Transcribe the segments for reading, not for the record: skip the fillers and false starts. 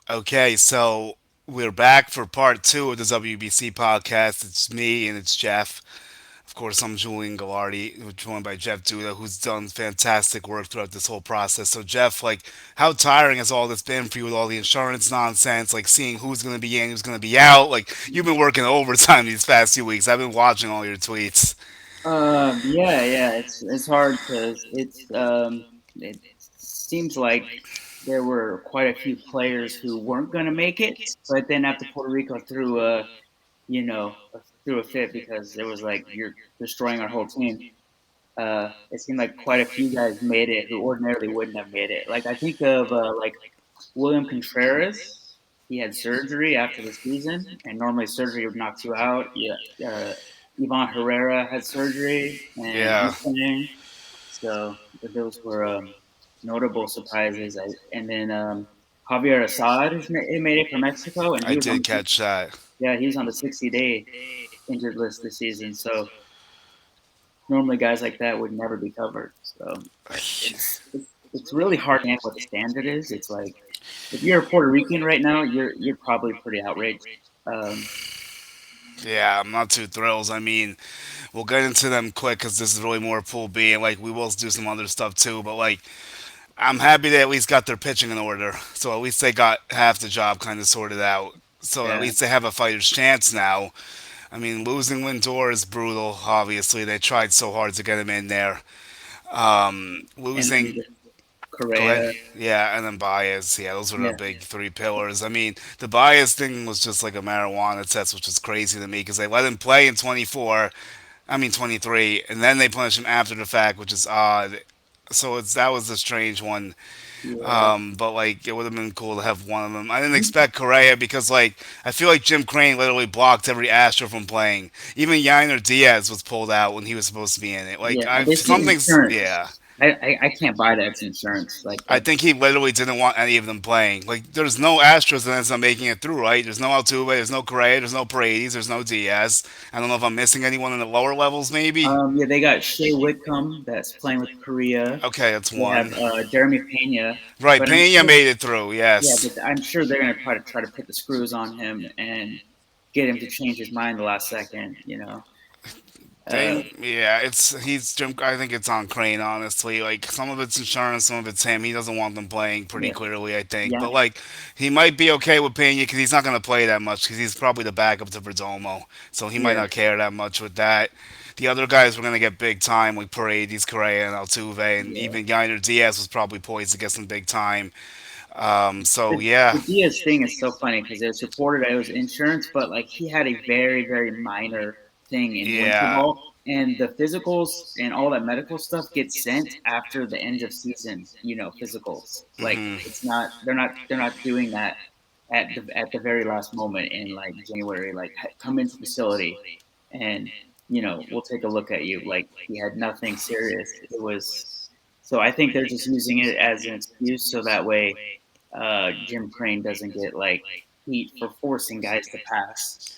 Okay, so we're back for part two of the WBC podcast. It's me and it's Jeff. Of course, I'm Julian Gallardi, joined by Jeff Duda, who's done fantastic work throughout this whole process. So, Jeff, like, how tiring has all this been for you with all the insurance nonsense, like seeing who's going to be in, who's going to be out? Like, you've been working overtime these past few weeks. I've been watching all your tweets. Yeah, it's hard because it seems like there were quite a few players who weren't going to make it, but then after Puerto Rico you know, threw a fit because it was like you're destroying our whole team. It seemed like quite a few guys made it who ordinarily wouldn't have made it. Like I think of like William Contreras. He had surgery after the season, and normally surgery would knock you out. Yeah, Ivan Herrera had surgery, and Yeah, he's playing. So those were notable surprises. And then Javier Assad he made it for Mexico, and I did catch that. he was on the 60-day injured list this season. So normally guys like that would never be covered. So it's really hard to handle what the standard is. It's like if you're a Puerto Rican right now, you're probably pretty outraged. Um, Yeah, I'm not too thrilled. I mean, we'll get into them quick because this is really more Pool B, and like we will do some other stuff too. But like, I'm happy they at least got their pitching in order. So at least they got half the job kind of sorted out. So at yeah, least they have a fighter's chance now. I mean, losing Lindor is brutal. Obviously, they tried so hard to get him in there. and then Losing, go ahead. Correa, Yeah, and then Baez. Yeah, those were the yeah, big three pillars. I mean, the Baez thing was just like a marijuana test, which is crazy to me because they let him play in 24. I mean 23, and then they punish him after the fact, which is odd. So that was a strange one. yeah. But like it would have been cool to have one of them. I didn't expect Correa because like I feel like Jim Crane literally blocked every Astro from playing. Even Yainer Diaz was pulled out when he was supposed to be in it. Like Yeah, I it's the something's insurance. yeah. I can't buy that as insurance. Like I that's think he literally didn't want any of them playing. Like, there's no Astros that ends up making it through, right? There's no Altuve, there's no Correa, there's no Paredes, there's no Diaz. I don't know if I'm missing anyone in the lower levels, maybe. yeah, they got Shea Whitcomb that's playing with Korea. Okay, that's They have one. Jeremy Pena, Right, but I'm Pena sure made it through. yeah, Yes. but I'm sure they're gonna try to put the screws on him and get him to change his mind the last second. Uh, Yeah, it's he's Jim. I think it's on Crane, honestly. Like some of it's insurance, some of it's him. He doesn't want them playing pretty yeah, clearly, I think. yeah, But like, he might be okay with Pena because he's not going to play that much because he's probably the backup to Perdomo, so he might yeah, not care that much with that. The other guys were going to get big time, like Paredes, Correa, and Altuve, and yeah. even Yainer Diaz was probably poised to get some big time. So yeah, The Diaz thing is so funny because it's reported that it was insurance, but like he had a very minor thing in winter yeah. ball, and the physicals and all that medical stuff gets sent after the end of season. Physicals. Like it's not they're not doing that at the very last moment in like January. Like come into facility and we'll take a look at you. Like he had nothing serious. It was so I think they're just using it as an excuse so that way Jim Crane doesn't get like heat for forcing guys to pass.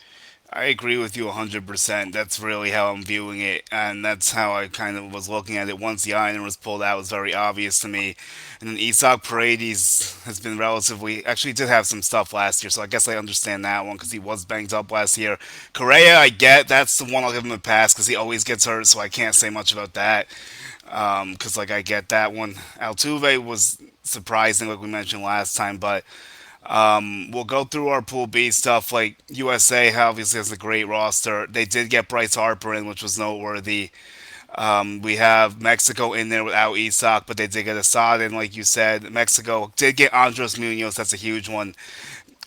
I agree with you 100%. That's really how I'm viewing it, and that's how I kind of was looking at it. Once the iron was pulled out, it was very obvious to me. And then Isak Paredes has been relatively, actually did have some stuff last year, so I guess I understand that one because he was banged up last year. Correa, I get that's the one I'll give him a pass because he always gets hurt, so I can't say much about that. Because like I get that one. Altuve was surprising, like we mentioned last time, but we'll go through our Pool B stuff. Like USA obviously has a great roster. They did get Bryce Harper in, which was noteworthy. We have Mexico in there without Isak, but they did get Assad in, like you said. Mexico did get Andres Munoz. That's a huge one.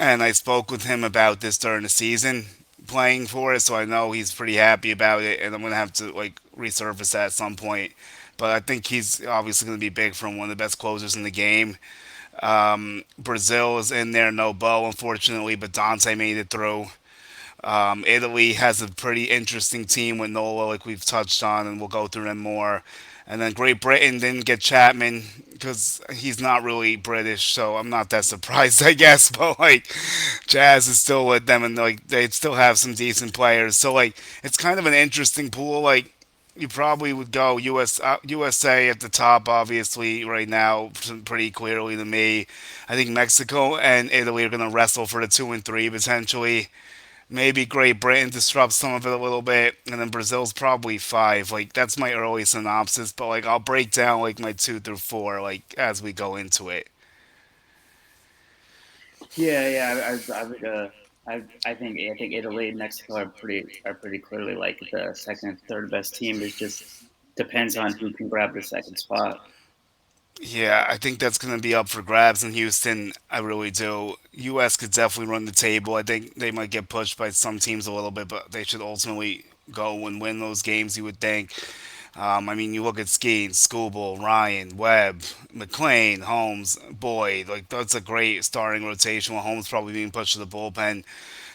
And I spoke with him about this during the season playing for it, so I know he's pretty happy about it. And I'm gonna have to like resurface that at some point. But I think he's obviously going to be big from one of the best closers in the game. Brazil is in there, no Bo, unfortunately, but Dante made it through. Italy has a pretty interesting team with Nola, like we've touched on, and we'll go through them more. And then Great Britain didn't get Chapman because he's not really British, so I'm not that surprised, I guess. But like, Jazz is still with them, and like they still have some decent players. So like, it's kind of an interesting pool. Like, You probably would go USA at the top, obviously, right now, pretty clearly to me. I think Mexico and Italy are going to wrestle for the 2 and 3 potentially. Maybe Great Britain disrupts some of it a little bit, and then Brazil's probably five. Like that's my early synopsis, but like I'll break down like my 2 through 4 like as we go into it. Yeah, yeah. I would. I think Italy and Mexico are pretty clearly like the second and third best team. It just depends on who can grab the second spot. Yeah, I think that's going to be up for grabs in Houston. I really do. U.S. could definitely run the table. I think they might get pushed by some teams a little bit, but they should ultimately go and win those games, you would think. I mean, you look at Skeen, Scooble, Ryan, Webb, McLean, Holmes, Boyd. Like, that's a great starting rotation. With Holmes probably being pushed to the bullpen.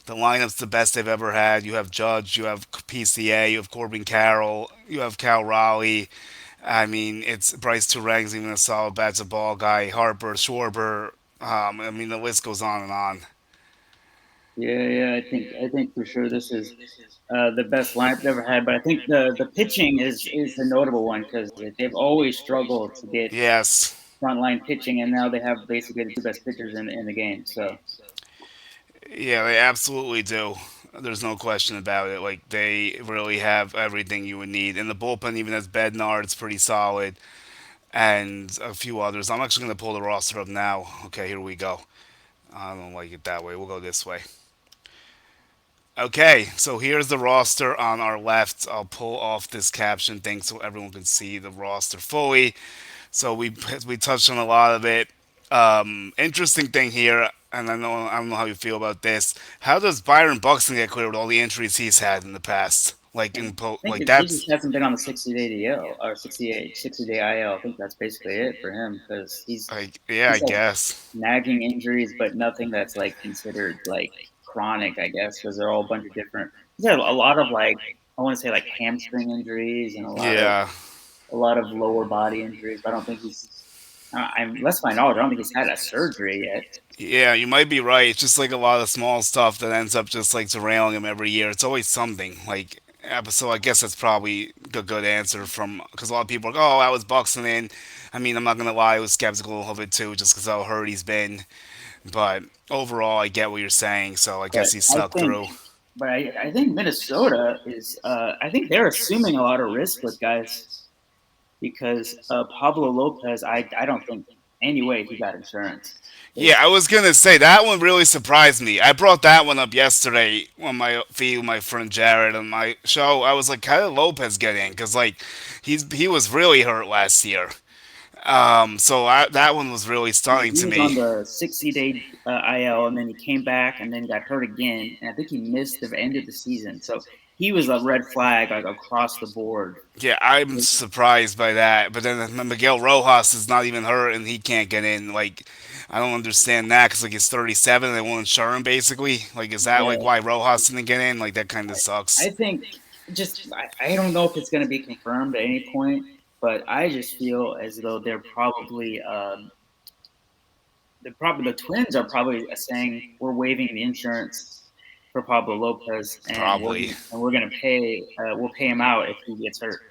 The lineup's the best they've ever had. You have Judge, you have PCA, you have Corbin Carroll, you have Cal Raleigh. I mean, it's Bryce Turang's even a solid bats a ball guy. Harper, Schwarber. I mean, the list goes on and on. Yeah, yeah. I think for sure this is the best lineup they've ever had. But I think the pitching is the notable one because they've always struggled to get Yes. frontline pitching, and now they have basically the two best pitchers in the game. So Yeah, they absolutely do. There's no question about it. Like, they really have everything you would need. And the bullpen even has Bednar, it's pretty solid. And a few others. I'm actually going to pull the roster up now. Okay, here we go. I don't like it that way. We'll go this way. Okay, so here's the roster on our left. I'll pull off this caption thing so everyone can see the roster fully. So we touched on a lot of it. Interesting thing here, and I don't know how you feel about this. How does Byron Buxton get cleared with all the injuries he's had in the past? Like I think like he just that's hasn't been on the 60-day DL or 60-day IL. I think that's basically it for him because like yeah, I he's had guess. nagging injuries, but nothing that's like considered like chronic, I guess, because they're all a bunch of different. He's had a lot of like I want to say like hamstring injuries and Yeah, a lot of lower body injuries. But I don't think he's. I'm less my knowledge. I don't think he's had a surgery yet. yeah, you might be right. It's just like a lot of small stuff that ends up just like derailing him every year. It's always something. Like, so I guess that's probably a good answer from because a lot of people are like, oh, I was boxing in. I mean, I'm not gonna lie, I was skeptical of it too, just because how hurt he's been. But overall, I get what you're saying. So I But guess he I stuck think, through. I think Minnesota is. I think they're assuming a lot of risk with guys because Pablo Lopez. I don't think any way he got insurance. Yeah, I was gonna say that one really surprised me. I brought that one up yesterday on my feed with my friend Jared on my show. I was like, how did Lopez get in? Because like he was really hurt last year. That one was really Yeah, stunning he to was on me. the 60-day IL, and then he came back, and then got hurt again, and I think he missed the end of the season. So he was a red flag like across the board. Yeah, I'm surprised by that. But then Miguel Rojas is not even hurt and he can't get in. Like, I don't understand that because like he's 37 and they won't insure him basically. Like, is that like Yeah, why Rojas didn't get in? Like, that kind of I sucks. think I don't know if it's going to be confirmed at any point, but I just feel as though the Twins are probably saying we're waiving the insurance for Pablo Lopez, and Probably. we're gonna pay we'll pay him out if he gets hurt.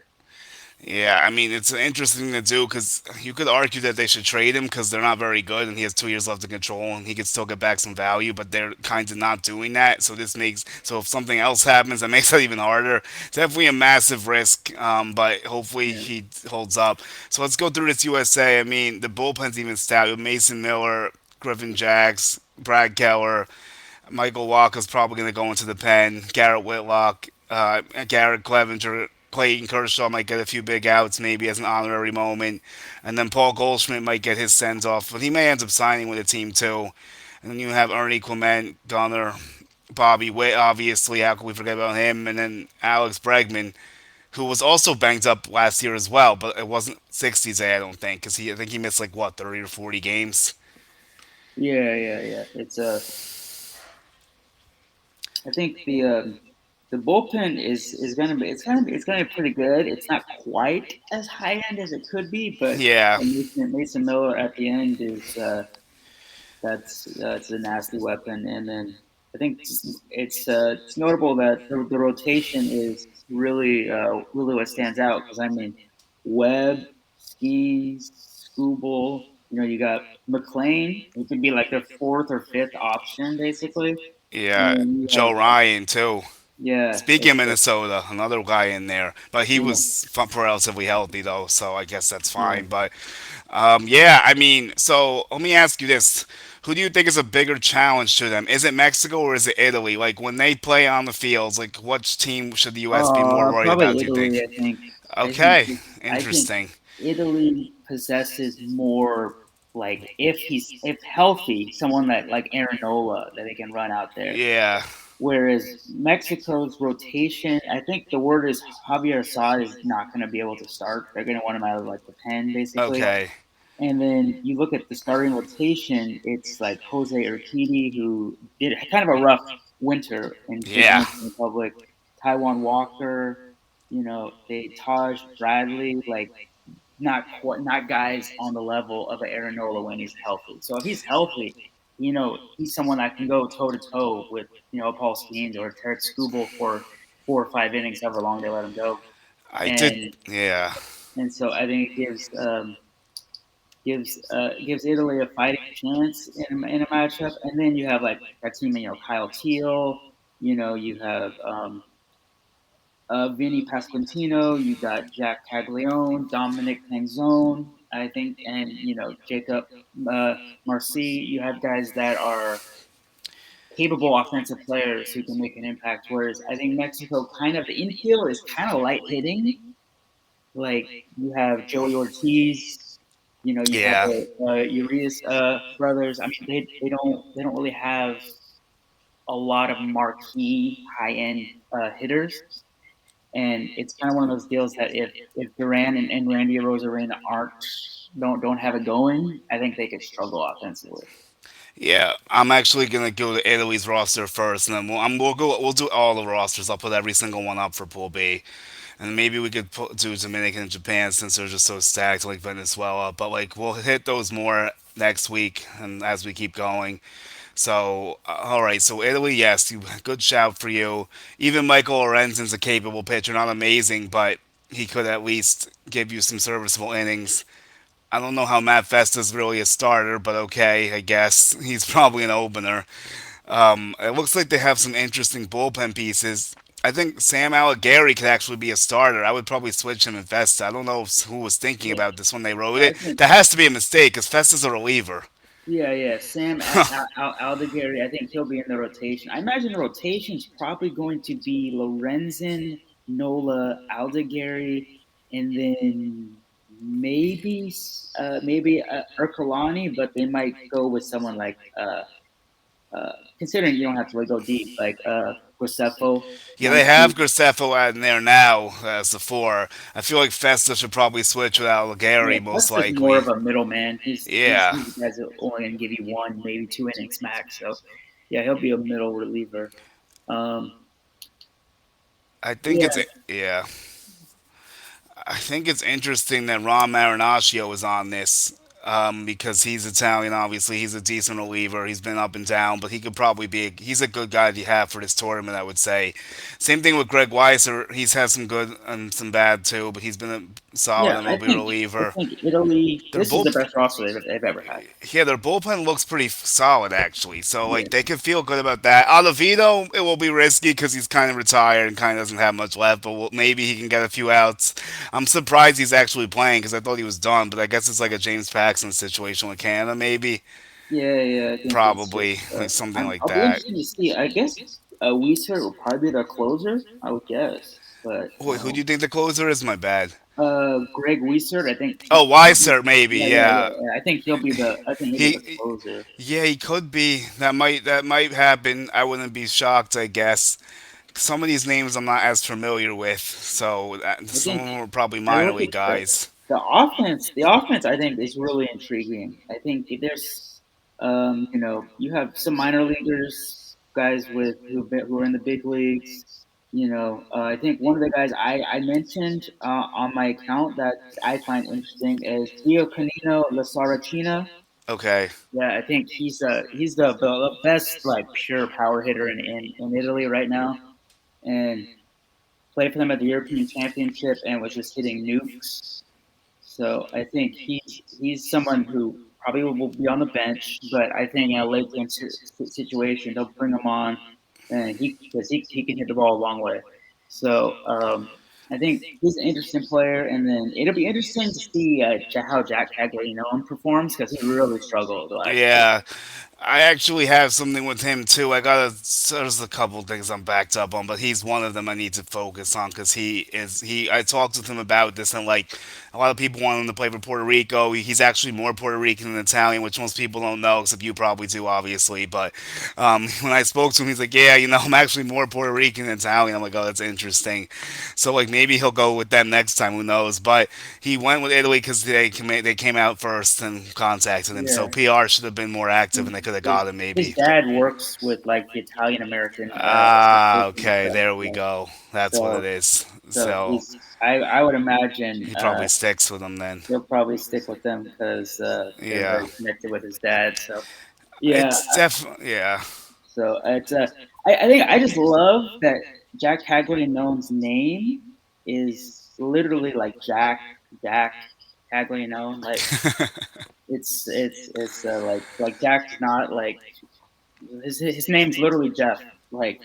Yeah, I mean, it's interesting to do because you could argue that they should trade him because they're not very good and he has 2 years left to control and he could still get back some value, but they're kind of not doing that. So if something else happens, that makes it even harder. Definitely a massive risk, but hopefully Yeah, he holds up. So let's go through this USA. I mean, the bullpen's even stout with Mason Miller, Griffin Jacks, Brad Keller. Michael Walker's probably going to go into the pen. Garrett Whitlock, Garrett Clevenger, Clayton Kershaw might get a few big outs maybe as an honorary moment. And then Paul Goldschmidt might get his sends off, but he may end up signing with a team too. And then you have Ernie Clement, Gunner, Bobby Witt, obviously. How can we forget about him? And then Alex Bregman, who was also banged up last year as well, but it wasn't 60s day, I don't think, because I think he missed like what 30 or 40 games. yeah, yeah, yeah. It's I think the bullpen is gonna be it's gonna be pretty good. It's not quite as high end as it could be, but Yeah, Mason Miller at the end is that's a nasty weapon, and then think it's notable that the rotation is really what stands out because I mean Webb, Skis, Scooble. You know, you got McLean. It could be like their fourth or fifth option basically, and Yeah, then you have Joe Ryan too. yeah, Speaking of Minnesota, another guy in there, but he yeah, was relatively healthy though, so I guess that's yeah. fine. But yeah, I mean, so let me ask you this: who do you think is a bigger challenge to them? Is it Mexico or is it Italy? Like when they play on the fields, like which team should the U.S. be more worried about? Probably Do you Italy. think? I think. Okay, I think interesting. Italy possesses more. Like if healthy, someone that like Aaron Nola that they can run out there. Yeah. Whereas Mexico's rotation, I think the word is Javier Assad is not going to be able to start. They're going to want him out of like the pen basically. Okay. And then you look at the starting rotation, it's like Jose Urquidy, who did kind of a rough winter in the Yeah. Dominican Republic, Taiwan Walker, you know, they Taj Bradley, like not guys on the level of Aaron Nola when he's healthy. So if he's healthy, you know, he's someone that can go toe to toe with, you know, Paul Skeens or Tarek Skubal for 4 or 5 innings, however long they let him go. I did. And Yeah. so I think it gives Italy a fighting chance in a matchup. And then you have like that team, you know, Kyle Teal, you know, you have Vinny Pasquantino, you got Jack Caglione, Dominic Panzone, I think, and you know Jacob uh, Marcy. You have guys that are capable offensive players who can make an impact. Whereas I think Mexico kind of the infield is kind of light hitting. Like you have Joey Ortiz, you know, you have Yeah. the Urias brothers. I mean, they don't really have a lot of marquee high end hitters. And it's kind of one of those deals that if Duran and Randy Rosarena aren't don't have it going, I think they could struggle offensively. Yeah, I'm actually gonna go to Italy's roster first, and then we'll do all the rosters. I'll put every single one up for Pool B, and maybe we could do Dominican and Japan since they're just so stacked, like Venezuela. But like we'll hit those more next week, and as we keep going. So all right, so Italy, yes, good shout for you. Even Michael Lorenzen's a capable pitcher, not amazing, but he could at least give you some serviceable innings. I don't know how Matt Festa's really a starter, but okay, I guess he's probably an opener. It looks like they have some interesting bullpen pieces. I think Sam Allegari could actually be a starter. I would probably switch him in Festa. I don't know who was thinking Yeah, about this when they wrote I it. think That has to be a mistake because Festa's a reliever. yeah. Sam Aldegari, I think he'll be in the rotation. I imagine the rotation is probably going to be Lorenzen, Nola, Aldegari, and then maybe Ercolani, but they might go with someone like considering you don't have to really go deep, like Graceffo Yeah, one they two. have Graceffo in there now as the four. I feel like Festa should probably switch with Yeah, Allegari most Custer's more of likely. a middleman. Yeah, He's the guy that's only going to give you one, maybe 2 innings max. So yeah, he'll be a middle reliever. Um, I think yeah, yeah. I think it's interesting that Ron Marinaccio is on this because he's Italian. Obviously, he's a decent reliever. He's been up and down, but he could probably he's a good guy to have for this tournament. I would say. Same thing with Greg Weiser. He's had some good and some bad too, but he's been a solid yeah. MLB I reliever. think Italy. Their This is bull, the best roster they've ever had. yeah, their bullpen looks pretty solid actually. So Yeah, like they can feel good about that. Olavito, it will be risky because he's kind of retired and kind of doesn't have much left, but maybe he can get a few outs. I'm surprised he's actually playing because I thought he was done, but I guess it's like a James Paxton situation with Canada, maybe, yeah. I think it's probably just. like something like I'll be that. interested to see. I guess Weiser will probably be their closer. I would guess, but Wait, who do you think the closer is? My bad. Greg Weiser. I think Oh, Weiser, maybe. Yeah, I think he'll be the. I think he'll be the he. closer. Yeah, he could be. That might happen. I wouldn't be shocked. I guess. Some of these names I'm not as familiar with, so I some think of them are probably I minor look at league guys. the offense. The offense, I think, is really intriguing. I think there's, you know, you have some minor leaguers, guys who are in the big leagues. You know, I think one of the guys I mentioned on my account that I find interesting is Gio Canino La Saracina. Okay. Yeah, I think he's the best like pure power hitter in Italy right now, and played for them at the European Championship and was just hitting nukes. So I think he's someone who probably will be on the bench, but I think in a late game situation they'll bring him on, and he can hit the ball a long way. So I think he's an interesting player, and then it'll be interesting to see how Jack Caglianone performs because he really struggled last year. Yeah, I actually have something with him too. There's a couple things I'm backed up on, but he's one of them I need to focus on because I talked with him about this, and like a lot of people want him to play for Puerto Rico. He's actually more Puerto Rican than Italian, which most people don't know, except you probably do, obviously. But when I spoke to him, he's like, "Yeah, I'm actually more Puerto Rican than Italian." I'm like, "Oh, that's interesting." So like maybe he'll go with them next time. Who knows? But he went with Italy because they came out first and contacted him. So Yeah, PR should have been more active, and they could have his got him his maybe. dad works with like the Italian American Ah, association and okay, stuff. there we Yeah. go. That's what it So is. so So I would imagine he probably sticks with them then. he'll probably stick with them because they're Yeah, very connected with his dad. So yeah, it's definitely yeah. so it's I think I just love that Jack Caglianone's name is literally like Jack Caglianone. Like it's like Jack's not like his name's literally Jeff. Like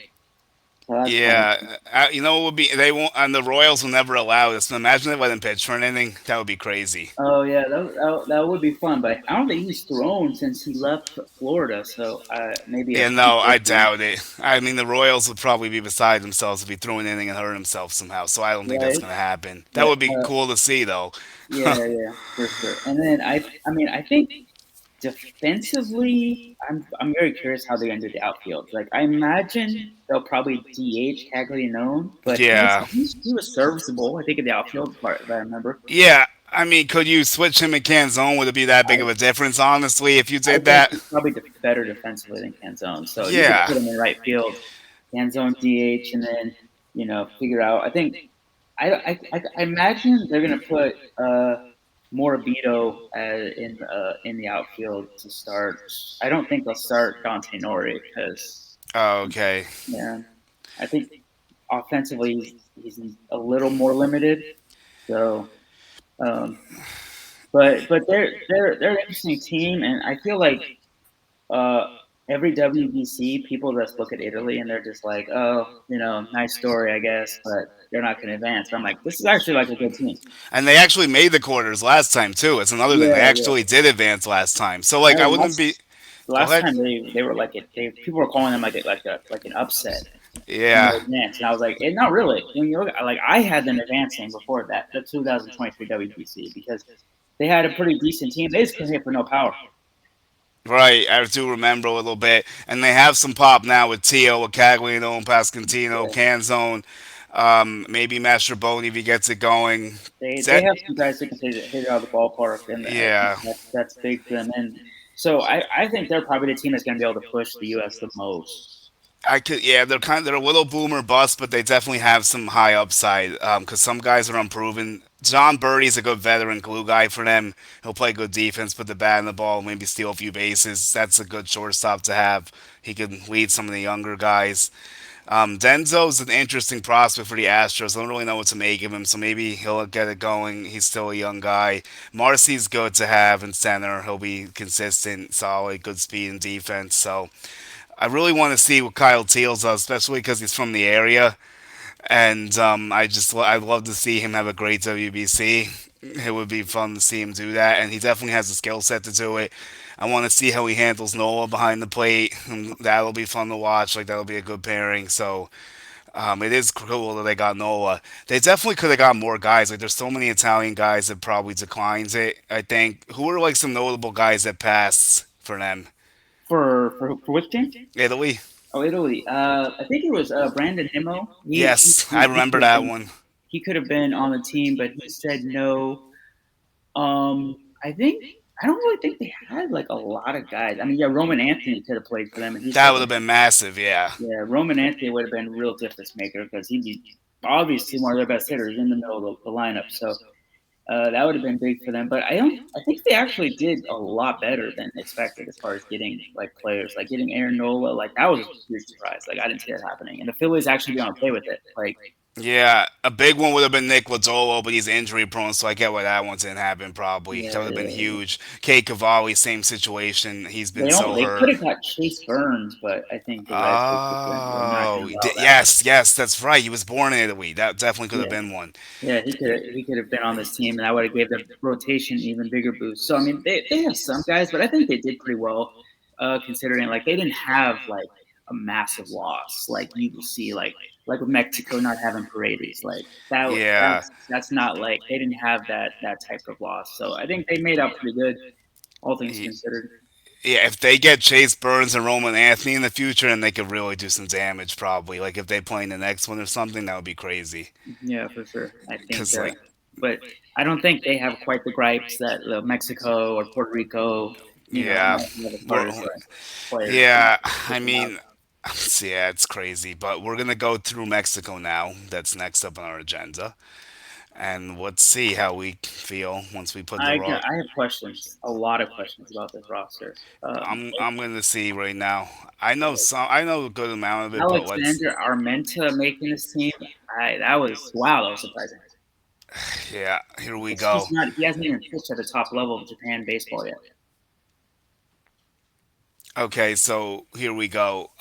so that's funny. Yeah, what would be they won't and the Royals will never allow this. Imagine if they let him pitch for an inning. That would be crazy. Oh yeah, that would be fun, but I don't think he's thrown since he left Florida. So maybe a Yeah, few no, I pitches. doubt it. I mean, the Royals would probably be beside themselves if he threw an inning and hurt himself somehow. So I don't think that's Right. going to happen. That But would be cool to see, though. yeah, for sure. And then I mean, I think defensively, I'm very curious how they're gonna do the outfield. Like, I imagine they'll probably DH Caglianone, but Yeah, he was serviceable. I think in the outfield, if I remember. yeah. I mean, could you switch him in Canzone? Would it be that big of a difference, honestly, if you I did think that? he's probably better defensively than Canzone. So you could Yeah. put him in right field, Canzone DH, and then figure out. I think I imagine they're gonna put Morabito in the outfield to start. I don't think they'll start Dante Nori because Oh, okay. yeah, I think offensively he's a little more limited. So, um, but they're an interesting team, and I feel like uh, every WBC people just look at Italy and they're just like, oh, nice story, I guess, but they're not going to advance. But I'm like, this is actually like a good team. And they actually made the quarters last time too. It's another thing. They Yeah, yeah. actually did advance last time. So like, No, I wouldn't be. the Go last ahead. time they were like it. People were calling them like an upset when Yeah. they advanced, and I was like, not really. When you look, like I had them advancing before that, the 2023 WBC, because they had a pretty decent team. They just couldn't hit for no power. Right, I do remember a little bit, and they have some pop now with Tio, with Cagliano, and Pascantino, Yeah. Canzone, maybe Mastroboni if he gets it going. They That, have some guys that can hit it out of the ballpark, and I think yeah, that's big for them. And so I think they're probably the team that's going to be able to push the U.S. the most. I could. Yeah, they're a little boomer bust, but they definitely have some high upside. Because some guys are unproven. John Birdie's a good veteran glue guy for them. He'll play good defense, put the bat in the ball, maybe steal a few bases. That's a good shortstop to have. He can lead some of the younger guys. Denzo's an interesting prospect for the Astros. I don't really know what to make of him, so maybe he'll get it going. He's still a young guy. Marcy's good to have in center. He'll be consistent, solid, good speed and defense. So I really want to see what Kyle Teals does, especially because he's from the area. And I'd love to see him have a great WBC. It would be fun to see him do that, and he definitely has the skill set to do it. I want to see how he handles Nola behind the plate, and that'll be fun to watch. Like that'll be a good pairing. So it is cool that they got Nola. They definitely could have got more guys. Like there's so many Italian guys that probably declines it. I think who are like some notable guys that pass for them? For which team? Italy. Oh, Italy. I think it was Brandon Nimmo. Yes, I remember that one. He could have been on the team, but he said no. I think I don't really think they had like a lot of guys. I mean, yeah, Roman Anthony could have played for them, and he That said would have been massive. Yeah. yeah, Roman Anthony would have been a real difference maker because he'd be obviously one of their best hitters in the middle of the lineup. So That would have been big for them, but I don't. I think they actually did a lot better than expected as far as getting like players, like getting Aaron Nola. Like that was a huge surprise. Like I didn't see that happening, and the Phillies actually being okay with it. Like Yeah, a big one would have been Nick Lodolo, but he's injury prone, so I get why that one didn't happen. Probably that yeah, would have been yeah. huge. Kate Cavalli, same situation. He's been They don't. so They could hurt. have got Chase Burns, but I think the Reds were not going Oh, to allow that. yes, yes, that's right. He was born in Italy. That definitely could have Yeah, been one. yeah. He could have been on this team, and that would have gave the rotation even bigger boost. So I mean, they have some guys, but I think they did pretty well, considering like they didn't have like a massive loss like you will see like with Mexico not having Paredes like Yeah, that's not like they didn't have that type of loss. So I think they made out pretty good, all things Y- considered. yeah. If they get Chase Burns and Roman Anthony in the future, then they could really do some damage. Probably, like if they play in the next one or something, that would be crazy. Yeah, for sure. I think, Cause like, but I don't think they have quite the gripes that Mexico or Puerto Rico, yeah, might have as far we're, as players yeah. I sticking out. mean, yeah, it's crazy. But we're gonna go through Mexico now. That's next up on our agenda, and let's see how we feel once we put the raw. I have questions, a lot of questions about this roster. I'm gonna see right now. I know some. I know a good amount of it, but let's. Alexander Armenta making this team, that was wow, that was surprising. Yeah, here we 'Cause go. he hasn't even pitched at the top level of Japan baseball yet. Okay, so here we go.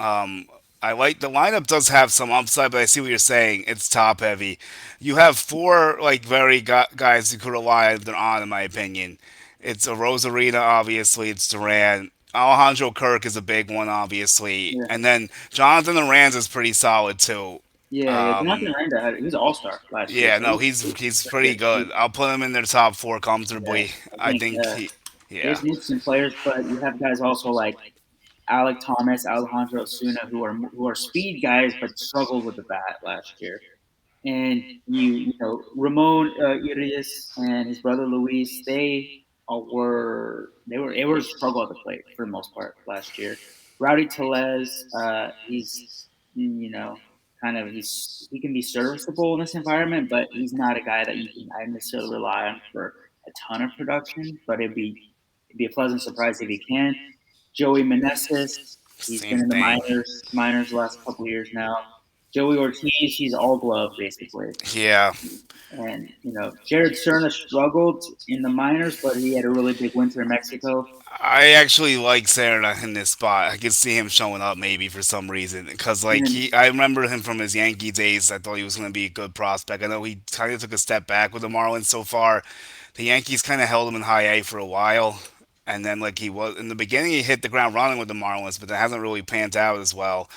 I like the lineup does have some upside, but I see what you're saying. It's top heavy. You have four like very guys you could rely on, in my opinion. It's a Rosarina, obviously. It's Duran. Alejandro Kirk is a big one, obviously, Yeah, and then Jonathan Aranz is pretty solid too. yeah. Jonathan Randa he was an All Star last year, Yeah, so no, he's he's pretty pretty good. good. I'll put him in their top four Yeah, comfortably. I I think think he, there's yeah, some interesting players, but you have guys also like Alec Thomas, Alejandro Osuna, who are speed guys, but struggled with the bat last year. And Ramon Urias and his brother Luis, they were able to struggle at the plate for the most part last year. Rowdy Telez, he's you know kind of he can be serviceable in this environment, but he's not a guy that you can I necessarily rely on for a ton of production. But it'd be a pleasant surprise if he can. Joey Meneses, he's been same in the thing. minors the last couple of years now. Joey Ortiz, he's all glove basically. Yeah, And Jared Cerna struggled in the minors, but he had a really big winter in Mexico. I actually like Serna in this spot. I could see him showing up maybe for some reason because like And I remember him from his Yankee days. I thought he was going to be a good prospect. I know he kind of took a step back with the Marlins so far. The Yankees kind of held him in high A for a while, and then like he was in the beginning, he hit the ground running with the Marlins, but that hasn't really panned out as well.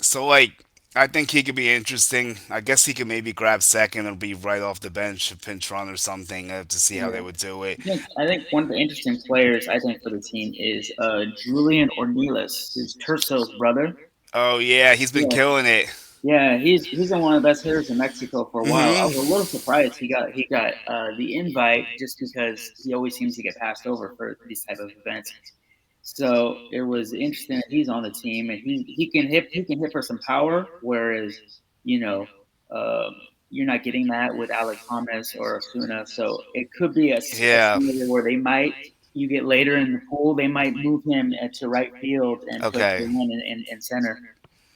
So like. I think he could be interesting. I guess he could maybe grab second or be right off the bench, a pinch run or something. I have to see how they yeah, would do it. I think one of the interesting players I think for the team is Julian Ornelas, who's Terso's brother. Oh yeah, he's been Yeah, killing it. yeah, he's been one of the best hitters in Mexico for a while. I Hmm. was a little surprised he got the invite just because he always seems to get passed over for these type of events. So it was interesting that he's on the team and he can hit for some power, whereas you know um, you're not getting that with Alec Thomas or Osuna. So it could be a Yeah. scenario where they might you get later in the pool, they might move him to right field and put Okay. Julian in center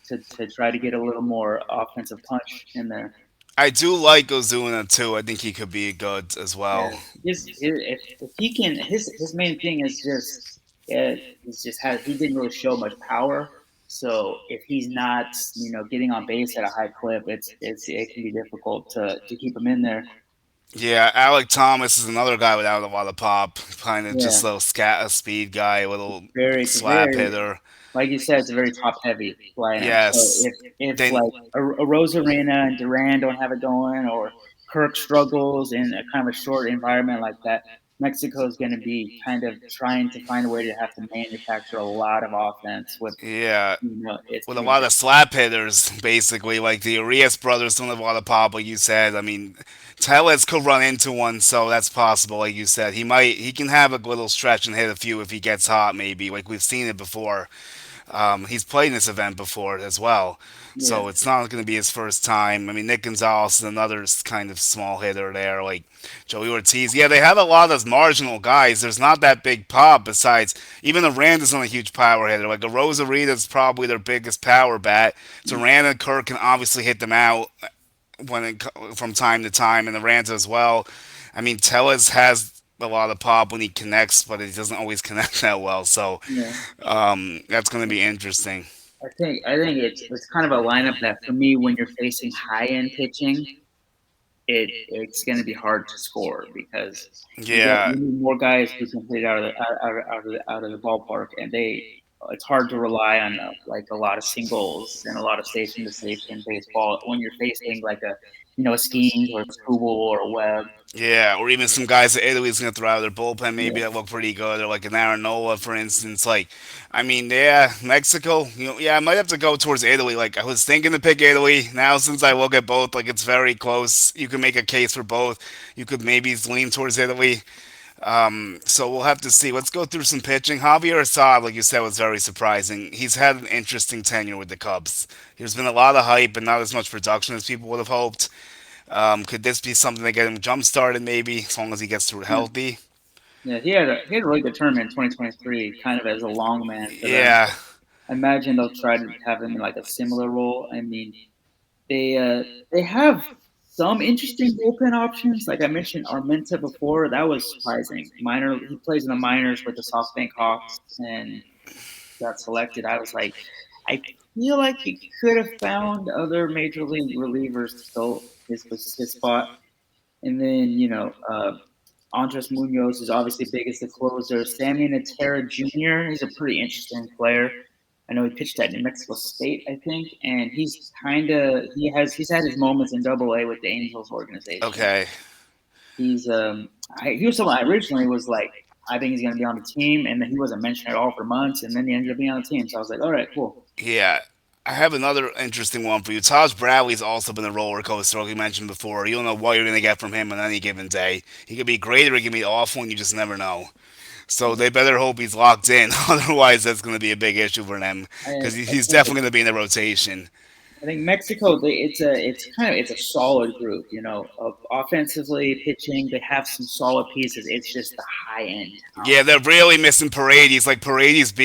to try to get a little more offensive punch in there. I do like Ozuna too. I think he could be good as Yeah, well. if he can, his main thing is just he's just had he didn't really show much power. So if he's not getting on base at a high clip, it can be difficult to keep him in there. Yeah, Alec Thomas is another guy without a lot of pop. Kind of Yeah, just a little scat, a speed guy, a little it's a slap very hitter. like you said, it's a very top heavy lineup. So Yes. if Then, like a Rosarina and Duran don't have it going, or Kirk struggles in a kind of a short environment like that, Mexico is going to be kind of trying to find a way to have to manufacture a lot of offense with yeah, it's with a going to be lot of slap hitters, basically. Like the Urias brothers don't have a lot of pop, like you said. I mean, Tellez could run into one, so that's possible. Like you said, he can have a little stretch and hit a few if he gets hot, maybe. Like we've seen it before. He's played in this event before as well, Yeah, so it's not going to be his first time. I mean, Nick Gonzalez is another kind of small hitter there, like Joey Ortiz. Yeah, they have a lot of marginal guys. There's not that big pop. Besides, even Aranda's not a huge power hitter. Like a Rosarita's probably their biggest power bat. So Aranda and Kirk can obviously hit them out from time to time, and Aranda as well. I mean, Tellez has a lot of pop when he connects, but he doesn't always connect that well. So yeah. that's going to be interesting. I think it's kind of a lineup that for me, when you're facing high end pitching, it's going to be hard to score because Yeah, you need more guys who can hit it out of the ballpark, and it's hard to rely on like a lot of singles and a lot of station to station baseball when you're facing like a Skeens or a Skubal or a Webb. yeah, or even some guys that Italy's going to throw out their bullpen maybe Yeah, that look pretty good, or like an Aronola, for instance. Like, I mean, yeah, Mexico, yeah, I might have to go towards Italy. Like, I was thinking to pick Italy. Now, since I look at both, like, it's very close. You can make a case for both. You could maybe lean towards Italy. So we'll have to see. Let's go through some pitching. Javier Assad, like you said, was very surprising. He's had an interesting tenure with the Cubs. There's been a lot of hype, but not as much production as people would have hoped. Could this be something to get him jump started, maybe, as long as he gets through yeah, healthy? yeah. He had a really good tournament in 2023, kind of as a long man for them. Yeah, I imagine they'll try to have him in like a similar role. I mean, They uh, they have some interesting bullpen options. Like I mentioned Armenta before, that was surprising. He plays in the minors with the SoftBank Hawks and got selected. I was like, I feel like he could have found other major league relievers to fill his spot. And then Andres Munoz is obviously big as the closer. Sammy Natera Jr. He's a pretty interesting player. I know he pitched at New Mexico State, I think, and he's had his moments in Double A with the Angels organization. okay. He was someone I originally was like, I think he's going to be on the team, and then he wasn't mentioned at all for months, and then he ended up being on the team. So I was like, all right, cool. Yeah. I have another interesting one for you. Taj Bradley's also been a roller coaster, like we mentioned before. You don't know what you're going to get from him on any given day. He could be great or he could be awful, and you just never know. So they better hope he's locked in. Otherwise, that's going to be a big issue for them I, because I he's think definitely going to be in the rotation. I think Mexico, it's a solid group. Of offensively pitching, they have some solid pieces. It's just the high end Yeah, talent. they're really missing Paredes. Like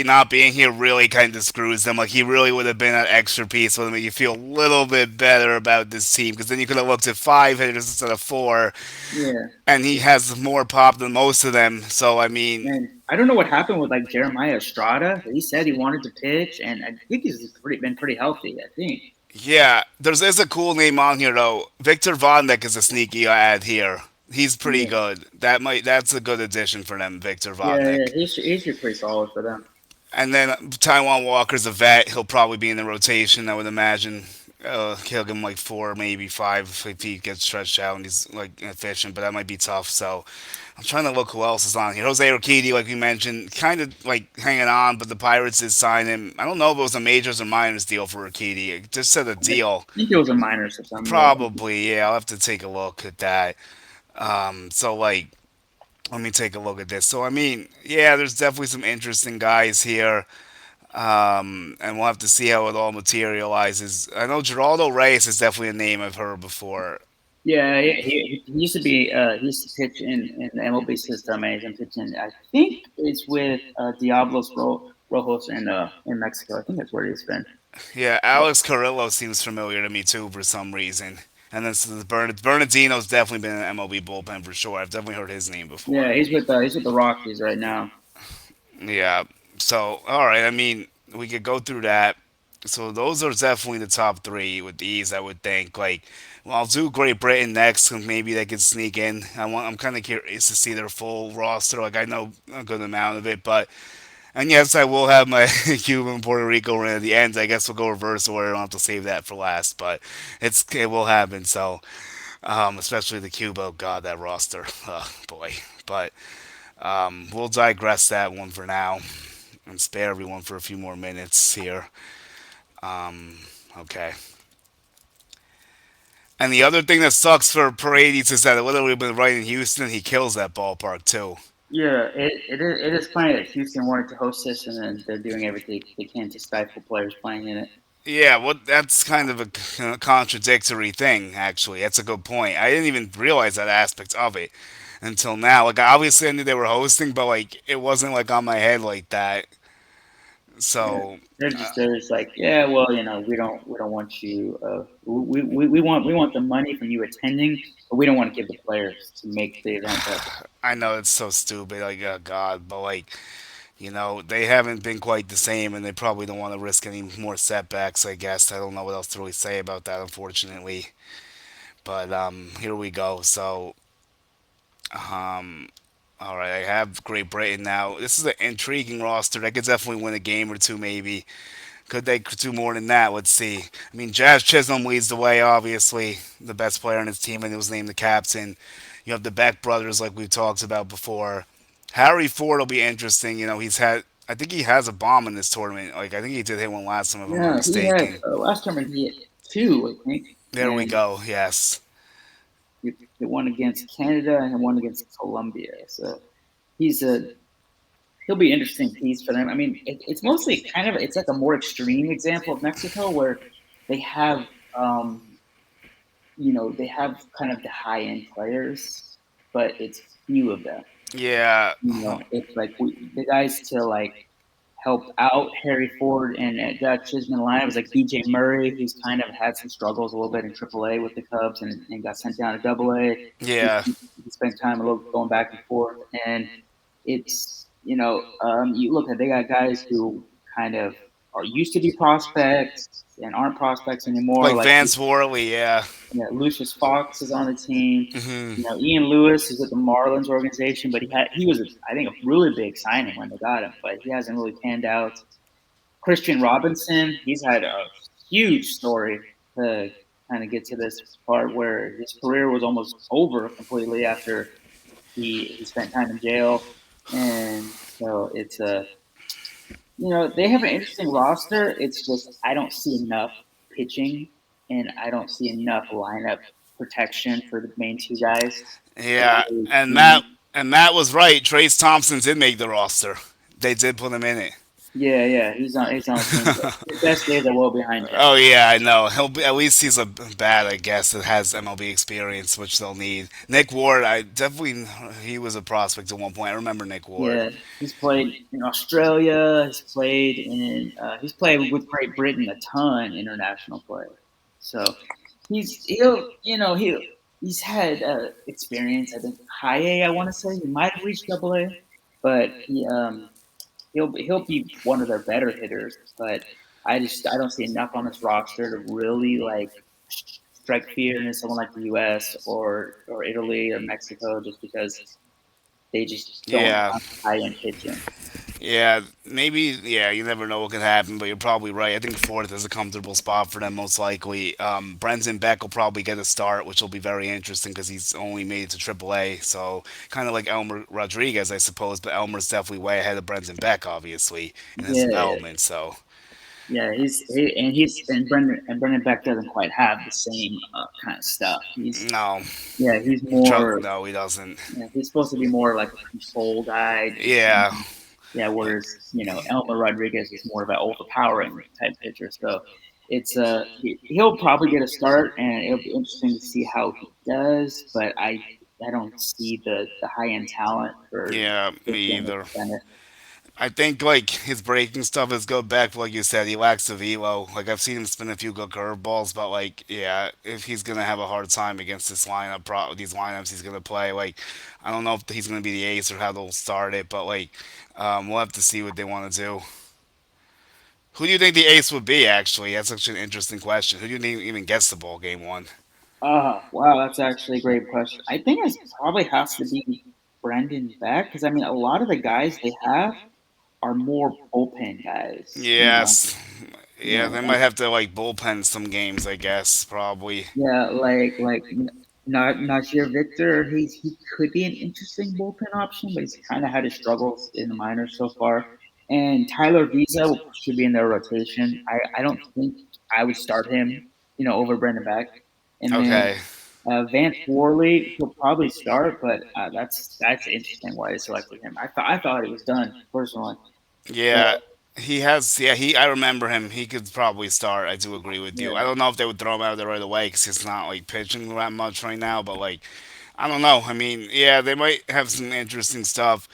not being here really kind of screws them. Like he really would have been an extra piece would have made you feel a little bit better about this team because then you could have looked at five hitters instead of four, Yeah, and he has more pop than most of them. So I mean, and I don't know what happened with like Jeremiah Estrada. He said he wanted to pitch, and I think he's been pretty healthy. I think. yeah, there's a cool name on here though. Victor Vodnik is a sneaky ad here. He's pretty Yeah, good. That's a good addition for them, Victor yeah. Vodnik. He's pretty solid for them. And then Taiwan Walker's a vet. He'll probably be in the rotation, I would imagine. He'll give him like four, maybe five if he gets stretched out and he's like efficient, but that might be tough. So I'm trying to look who else is on here. Jose Urquidy, like we mentioned, kind of like hanging on, but the Pirates did sign him. I don't know if it was a majors or minors deal for Urquidy. It just said a I deal. think it was a minors or something. Yeah. Probably, yeah. I'll have to take a look at that. So like, let me take a look at this. So I mean, yeah, there's definitely some interesting guys here. And we'll have to see how it all materializes. I know Geraldo Reyes is definitely a name I've heard before. Yeah, he used to be he used to pitch in the MLB system, and he's been pitching. I think it's with Rojos in Mexico. I think that's where he's been. Yeah, Alex Carrillo seems familiar to me too for some reason. And then so Bernardino's definitely been in the MLB bullpen for sure. I've definitely heard his name Yeah, before. he's with the Rockies right now. Yeah. So, all right. I mean, we could go through that. So those are definitely the top three with ease, I would think. Like, well, I'll do Great Britain next, and maybe they could sneak in. I'm kind of curious to see their full roster. Like, I know a good amount of it, but and yes, I will have my Cuba and Puerto Rico run at the end. I guess we'll go reverse order. I don't have to save that for last, but it will happen. So, especially the Cuba. Oh God, that roster. Oh, boy. But we'll digress that one for now and spare everyone for a few more minutes here. Okay. And the other thing that sucks for Paredes is that literally been right in Houston, he kills that ballpark too. Yeah, it is funny that Houston wanted to host this, and then they're doing everything they can to stifle players playing in it. Yeah, well, that's kind of a contradictory thing, actually. That's a good point. I didn't even realize that aspect of it until now. Like, obviously, I knew they were hosting, but, like, it wasn't, like, on my head like that. Yeah, So, they're just like, yeah, well, we don't want you. We want the money from you attending, but we don't want to give the players to make the event better. I know it's so stupid. Like, oh, God. But, like, they haven't been quite the same, and they probably don't want to risk any more setbacks, I guess. I don't know what else to really say about that, unfortunately. But, here we go. So, all right, I have Great Britain now. This is an intriguing roster. They could definitely win a game or two, maybe. Could they do more than that? Let's see. I mean, Jazz Chisholm leads the way, obviously, the best player on his team, and he was named the captain. You have the Beck brothers, like we've talked about before. Harry Ford will be interesting. I think he has a bomb in this tournament. Like, I think he did hit one last time, if I'm not Yeah, he had mistaken. last tournament he hit two, I think, There we and go. Yes. he won against Canada and one against Colombia. So he's a he'll be an interesting piece for them. I mean, it's mostly it's like a more extreme example of Mexico where they have um, they have kind of the high end players, but it's few of them. Yeah. It's like the guys to like help out Harry Ford and Jack Chisholm in the lineup was like DJ Murray, who's kind of had some struggles a little bit in AAA with the Cubs and got sent down to AA. He, Yeah. he spent time a little going back and forth, and it's you look at they got guys who kind of are used to be prospects and aren't prospects anymore, Like like Vance Worley, yeah. Lucius Fox is on the team. Hmm. Ian Lewis is with the Marlins organization, but he was I think a really big signing when they got him, but he hasn't really panned out. Christian Robinson, he's had a huge story to kind of get to this part where his career was almost over completely after he spent time in jail, and so it's they have an interesting roster. It's just I don't see enough pitching, and I don't see enough lineup protection for the main two guys. To Yeah, really and be, Matt was right. Trace Thompson did make the roster. They did put him in it. yeah, he's on the team. His best days are well behind him. Oh yeah, I know. He'll be, at least he's a bat, I guess, that has MLB experience, which they'll need. Nick Ward, I definitely he was a prospect at one point. I remember Nick Ward. Yeah, he's played in Australia. He's played with Great Britain a ton international play. So he's had experience. I think high A. I want to say he might have reached double A, but he'll be one of their better hitters. But I don't see enough on this roster to really like strike fear into someone like the U.S. or Italy or Mexico, just because they just don't Yeah, have high end pitching. yeah, maybe. Yeah, you never know what could happen, but you're probably right. I think fourth is a comfortable spot for them, most likely. Brenton Beck will probably get a start, which will be very interesting because he's only made it to AAA. So kind of like Elmer Rodriguez, I suppose, but Elmer's definitely way ahead of Brenton Beck, obviously, in his Yeah, yeah, development. So yeah. And Brendan Beck doesn't quite have the same kind of stuff. no, He's more. No, he doesn't. He's supposed to be more like a control guy. Yeah, Yeah, whereas Elmer Rodriguez is more of an overpowering type pitcher. So he'll probably get a start, and it'll be interesting to see how he does. But I don't see the high end talent for yeah, me pitching to either. defend it. I think like his breaking stuff is good back. Like you said, he lacks the velo. Like I've seen him spin a few good curveballs, but like yeah, if he's gonna have a hard time against this lineup, these lineups he's gonna play. Like I don't know if he's gonna be the ace or how they'll start it, but like we'll have to see what they want to do. Who do you think the ace would be? Actually, that's actually an interesting question. Who do you think even gets the ball game one? Wow, that's actually a great question. I think it probably has to be Brendan Beck because I mean a lot of the guys they have are more bullpen guys. Yes, You yeah, know, they and might have to like bullpen some games, I guess, probably. yeah, not Najir Victor. He could be an interesting bullpen option, but he's kind of had his struggles in the minors so far. And Tyler Visa should be in their rotation. I don't think I would start him, over Brendan Beck. And then Okay. Vance Worley, he'll probably start, but that's interesting why they selected him. I thought he was done personally. Uh, Yeah, he has. Yeah, he. I remember him. He could probably start. I do agree with you. I yeah, don't know if they would throw him out there right away because he's not like pitching that much right now. But like, I don't know. I mean, yeah, they might have some interesting stuff.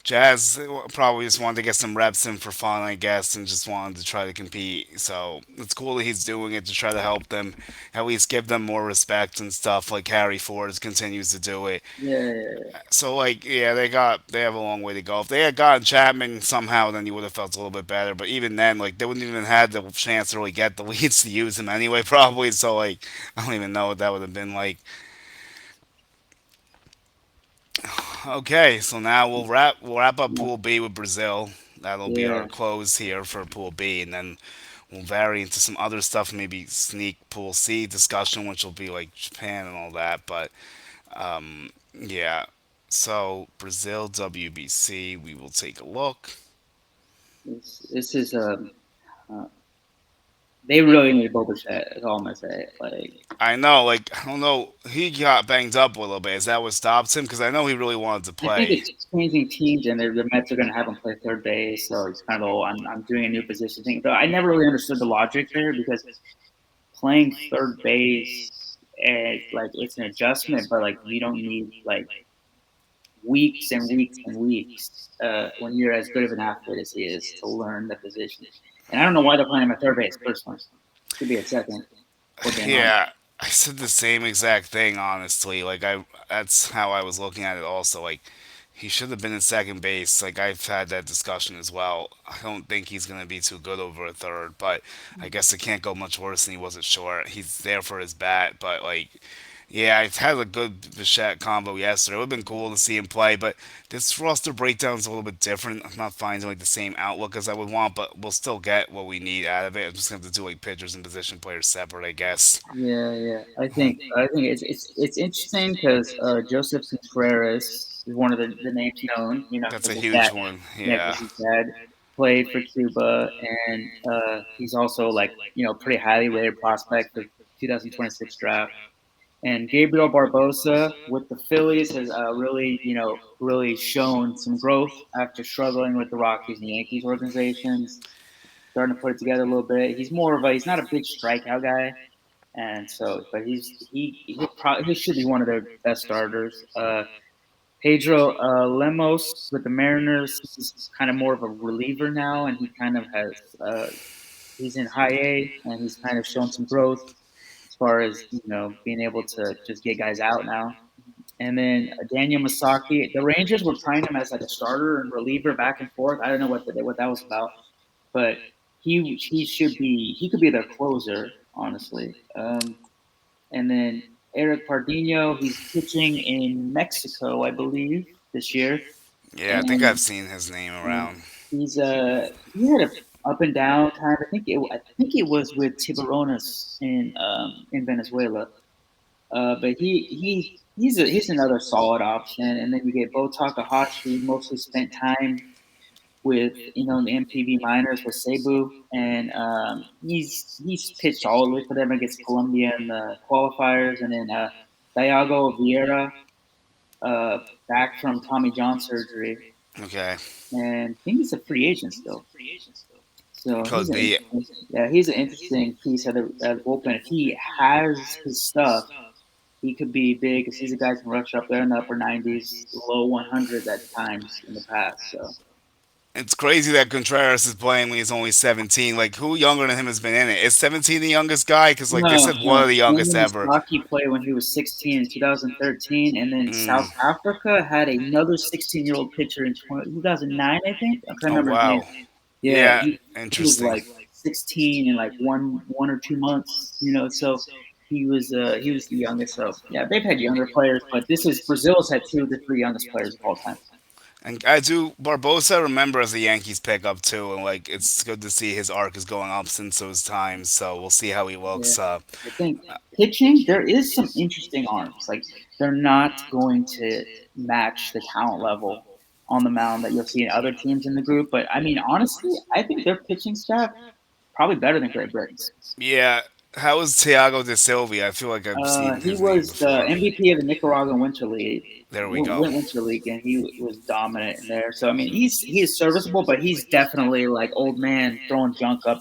Jazz probably just wanted to get some reps in for fun, I guess, and just wanted to try to compete. So it's cool that he's doing it to try to help them, at least give them more respect and stuff. Like Harry Ford continues to do it. yeah, So like yeah, they have a long way to go. If they had gotten Chapman somehow, then you would have felt a little bit better. But even then, like they wouldn't even had the chance to really get the leads to use him anyway, probably. So like I don't even know what that would have been like. Okay, so now we'll wrap up yeah, Pool B with Brazil. That'll be our yeah. close here for Pool B, and then we'll vary into some other stuff, maybe sneak Pool C discussion, which will be like Japan and all that. But yeah, so Brazil WBC, we will take a look. This is uh, they really need Boba Fett. That's all I'm gonna say. Like, I know, like I don't know, he got banged up a little bit. Is that what stops him? Because I know he really wanted to I think play. it's changing teams, and the Mets are gonna have him play third base, so it's kind of the whole I'm doing a new position thing. But I never really understood the logic there because playing third base, like it's an adjustment, but like you don't need like weeks and weeks and weeks when you're as good of an athlete as he is to learn the position. And I don't know why they're playing him at third base personally. Should be at second. For being honest. Yeah, I said the same exact thing, honestly. Like that's how I was looking at it. Also, like he should have been in second base. Like I've had that discussion as well. I don't think he's gonna be too good over a third, but I guess it can't go much worse than he was at short. He's there for his bat, but like yeah, I had a good Bichette combo yesterday. It would have been cool to see him play, but this roster breakdown is a little bit different. I'm not finding like the same outlook as I would want, but we'll still get what we need out of it. I'm just gonna have to do like pitchers and position players separate, I guess. Yeah, yeah. I think it's interesting because Joseph Contreras is one of the names known. You know, That's a because his huge dad. one. Yeah, Yeah. because his dad played for Cuba, and he's also like pretty highly rated prospect for 2026 draft. And Gabriel Barbosa with the Phillies has really, really shown some growth after struggling with the Rockies and Yankees organizations. Starting to put it together a little bit. He's not a big strikeout guy, and so, but he should be one of their best starters. Pedro Lemos with the Mariners, he's kind of more of a reliever now, and he kind of has he's in high A, and he's kind of shown some growth as far as being able to just get guys out now. And then Daniel Masaki, the Rangers were trying him as like a starter and reliever back and forth. I don't know what that was about, but he could be their closer, honestly. And then Eric Pardino, he's pitching in Mexico, I believe, this year, Yeah, I think I've and seen his name and around. he had a up and down time. I think it was with Tiburones in Venezuela. But he's another solid option. And then you get Bo Takahashi, mostly spent time with the MPB minors with Cebu, and he's pitched solidly for them against Colombia in the qualifiers, and then Diago Vieira, uh, back from Tommy John surgery, Okay. and I think he's a free agent still. So he's Could an be. interesting, yeah, he's an interesting piece of the bullpen. If he has his stuff, he could be big because he's a guy who can rush up there in the upper 90s, low 100s at times in the past. So It's crazy that Contreras is playing when he's only 17. Like, who younger than him has been in it? Is 17 the youngest guy? Because, like, they no, said one no. of the youngest Daniel ever. Misaki played when he was 16 in 2013, and then Mm. South Africa had another 16-year-old pitcher in 2009, I think. I'm trying to Oh, remember his name. wow. Yeah, Yeah, he was interesting. like 16 in like one or 2 months, so he was the youngest. So yeah, they've had younger players, but this is Brazil's had two of the three youngest players of all time. And I do Barbosa remember as a Yankees pickup too, and like it's good to see his arc is going up since those times. So we'll see how he Yeah, looks. I think pitching there is some interesting arms. Like they're not going to match the talent level on the mound that you'll see in other teams in the group. But I mean, honestly, I think their pitching staff probably better than Great Britain's. Yeah, How is Thiago de Silva? I feel like I've seen He his name was the before. MVP of the Nicaraguan Winter League. There we go. Winter League, and he was dominant in there. So I mean, he's serviceable, but he's definitely like old man throwing junk up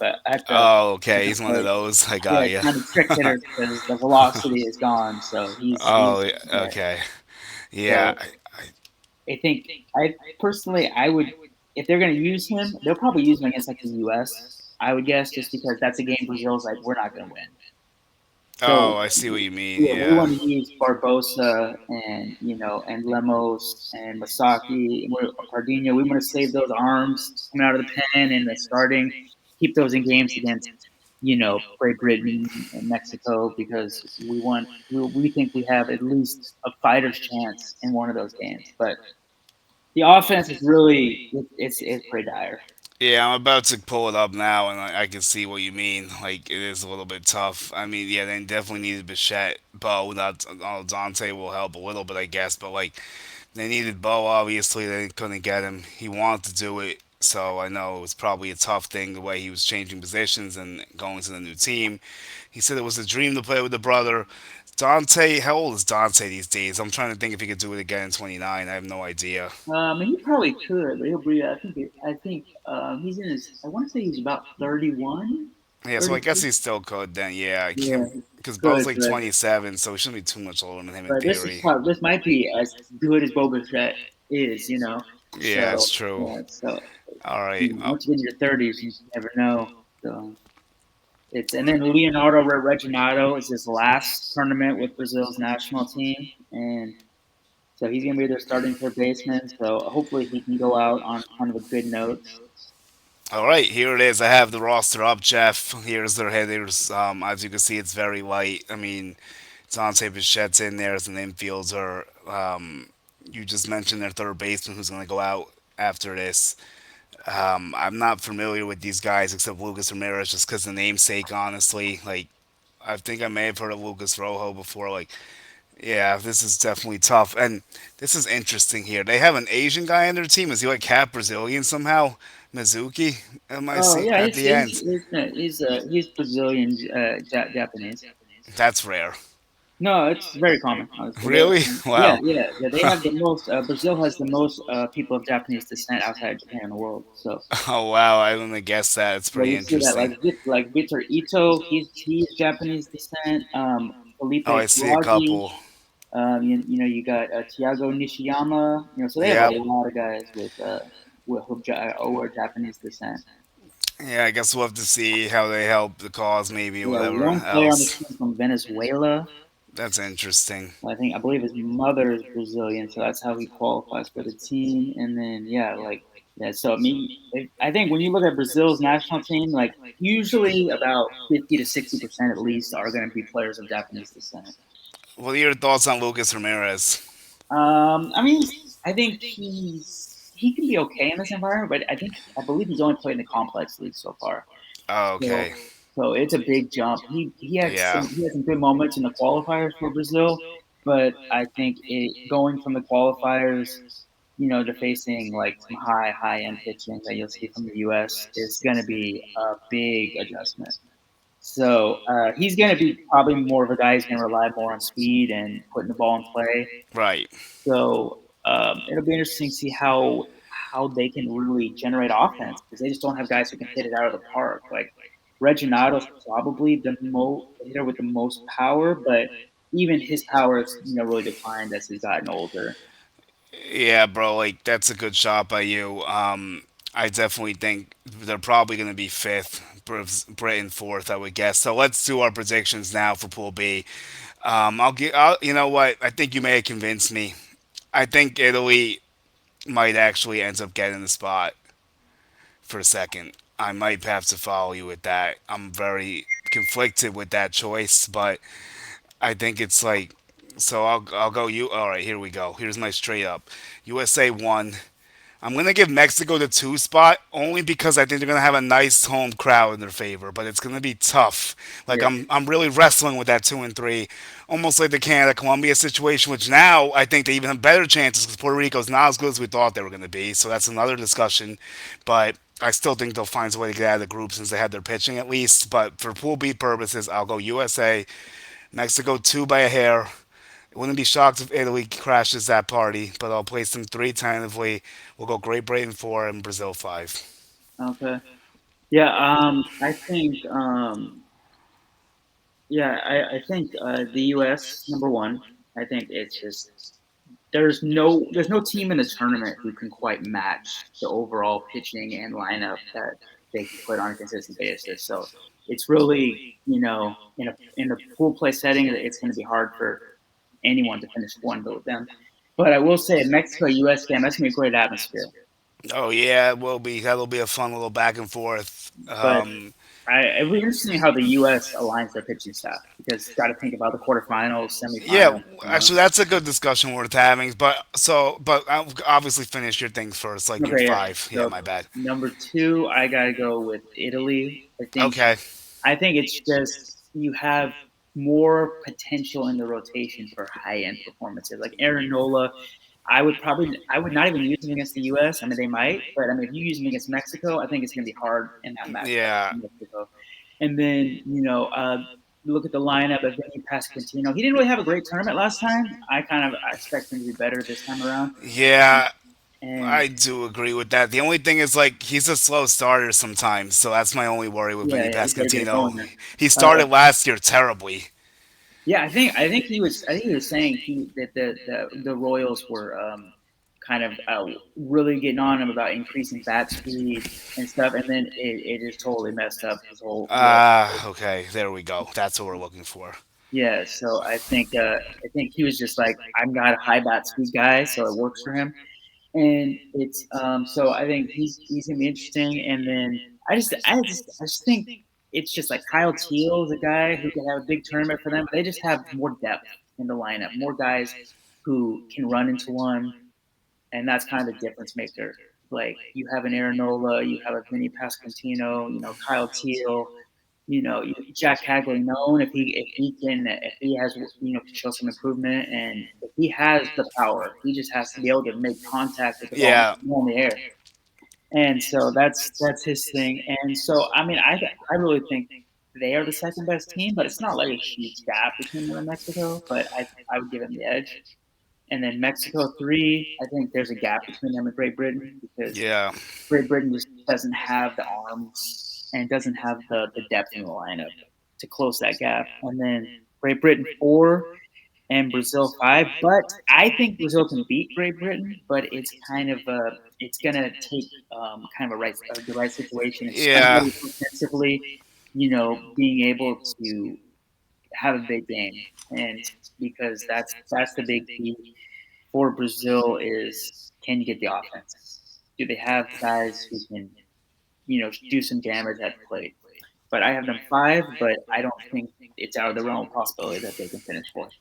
Oh, at okay. the He's one of plate. those. I Yeah, got you. trying to trick hitters because the velocity is gone. So he's Oh, yeah. okay. Yeah. So I think I personally I would if they're going to use him, they'll probably use him against like the U.S. I would guess just because that's a game Brazil's like we're not going to win. Oh, So I see what you mean. yeah, we Yeah. want to use Barbosa and and Lemos and Masaki and Cardino. We want to save those arms coming out of the pen and the starting, keep those in games against Great Britain and Mexico because we think we have at least a fighter's chance in one of those games. But the offense is really it's pretty dire. Yeah, I'm about to pull it up now, and I can see what you mean. Like, it is a little bit tough. I mean, yeah, they definitely needed Bichette. Bo, not Dante will help a little bit, I guess, but like, they needed Bo. Obviously, they couldn't get him. He wanted to do it, so I know it was probably a tough thing the way he was changing positions and going to the new team. He said it was a dream to play with the brother. Dante, how old is Dante these days? I'm trying to think if he could do it again in 29. I have no idea. He probably could, but he'll be. I think he's in his. I want to say he's about 31, Yeah, so I guess 32. he still could then. Yeah, I Yeah, can't because Bo's good, like 27, so he shouldn't be too much older than him in theory. this might be as good as Boba Fett is. Yeah, So it's true. yeah, so All right. once you get in your 30s, you never know. So it's and then Leonardo Reginado is his last tournament with Brazil's national team, and so he's gonna be their starting third baseman. So hopefully he can go out on kind of a good note. All right, here it is. I have the roster up, Jeff. Here's their hitters. As you can see, it's very light. I mean, Dante Bichette's in there as an infielder. You just mentioned their third baseman who's going to go out after this. I'm not familiar with these guys except Lucas Ramirez just because the namesake, honestly. Like, I think I may have heard of Lucas Rojo before. Like, yeah, this is definitely tough. And this is interesting here. They have an Asian guy on their team. Is he like half Brazilian somehow? Mizuki? Am I Oh see yeah, at the end? he's Brazilian, Japanese. That's rare. No, it's very common, honestly. Really? Yeah, Wow. yeah, yeah. They have the most. Brazil has the most people of Japanese descent outside of Japan in the world. So Oh wow, I wouldn't have guessed that. It's yeah, pretty you see that interesting. like Victor Ito, he's Japanese descent. Felipe Oh, I see a Kawagi. couple. You got Tiago Nishiyama. So they have a Yep. lot of guys who are Japanese descent. Yeah, I guess we'll have to see how they help the cause, maybe, or Yeah, whatever one player on the else. team from Venezuela. That's interesting. I believe his mother is Brazilian, so that's how he qualifies for the team. And then yeah. So I mean, I think when you look at Brazil's national team, like usually about 50 to 60% at least are going to be players of Japanese descent. What are your thoughts on Lucas Ramirez? I mean, I think he can be okay in this environment, but I believe he's only played in the complex league so far. Oh, So okay. so it's a big jump. Yeah. He had some good moments in the qualifiers for Brazil, but I think going from the qualifiers, to facing like some high end pitching that you'll see from the U.S. is going to be a big adjustment. So he's going to be probably more of a guy who's going to rely more on speed and putting the ball in play. Right. So it'll be interesting to see how they can really generate offense because they just don't have guys who can hit it out of the park. Like Reginado's probably the hitter with the most power, but even his power has really declined as he's gotten older. Yeah, bro, like that's a good shot by you. I definitely think they're probably going to be fifth, Britain fourth, I would guess. So let's do our predictions now for Pool B. You know what? I think you may have convinced me. I think Italy might actually end up getting the spot for a second. I might have to follow you with that. I'm very conflicted with that choice, but I think it's like so. I'll go you. All right, here we go. Here's my straight up. USA one. I'm gonna give Mexico the two spot only because I think they're gonna have a nice home crowd in their favor, but it's gonna be tough. Like Yeah, I'm really wrestling with that 2 and 3, almost like the Canada Colombia situation, which now I think they even have better chances because Puerto Rico's not as good as we thought they were gonna be. So that's another discussion, but I still think they'll find a way to get out of the group since they had their pitching at least. But for pool B purposes, I'll go USA, Mexico 2 by a hair. I wouldn't be shocked if Italy crashes that party, but I'll place them 3 tentatively. We'll go Great Britain 4 and Brazil 5. Okay. Yeah. I think. Yeah. I think the U.S. number one. I think it's just there's no team in the tournament who can quite match the overall pitching and lineup that they can put on a consistent basis. So it's really, in a pool play setting, it's going to be hard for anyone to finish one with them. But I will say, Mexico U.S. game, that's going to be a great atmosphere. Oh yeah, it will be. That'll be a fun little back and forth. But it'll be interesting how the U.S. aligns their pitching staff because got to think about the quarterfinals, Yeah, semifinals. actually, that's a good discussion worth having. But obviously finish your things first, like your Okay, yeah. five. Yeah, So my bad. number two, I gotta go with Italy. Okay. I think it's just you have more potential in the rotation for high end performances. Like Aaron Nola, I would not even use him against the U.S. I mean, they might, but I mean, if you use him against Mexico, I think it's going to be hard in that matchup Yeah. in Mexico. And then look at the lineup of Vinny Pasquantino. He didn't really have a great tournament last time. I expect him to be better this time around. Yeah, And I do agree with that. The only thing is, like, he's a slow starter sometimes, so that's my only worry with yeah, Vinny yeah, he's got to get it going Pascantino. there. He Uh, started last year terribly. Yeah, I think he was saying that the Royals were kind of really getting on him about increasing bat speed and stuff, and then it just totally messed up his whole role. Ah, okay, there we go. That's what we're looking for. Yeah, so I think he was just like, I'm not a high bat speed guy, so it works for him. And it's so I think he's gonna be interesting. And then I just think it's just like Kyle Teal is a guy who could have a big tournament for them. They just have more depth in the lineup, more guys who can run into one, and that's kind of the difference maker. Like you have an Aaron Nola, you have a Vinny Pasquantino, Kyle Teal, Jack Caglianone. If he has can show some improvement, and if he has the power, he just has to be able to make contact with the ball Yeah, in the air. And so that's his thing. And so I mean, I really think they are the second best team, but it's not like a huge gap between them and Mexico. But I would give them the edge. And then Mexico three, I think there's a gap between them and Great Britain because yeah, Great Britain just doesn't have the arms and doesn't have the depth in the lineup to close that gap. And then Great Britain four and Brazil five. But I think Brazil can beat Great Britain, but it's gonna take kind of the right situation, yeah, especially offensively. Being able to have a big game, and because that's the big key for Brazil is can you get the offense? Do they have guys who can do some damage at the plate? But I have them five, but I don't think it's out of the realm of possibility that they can finish fourth.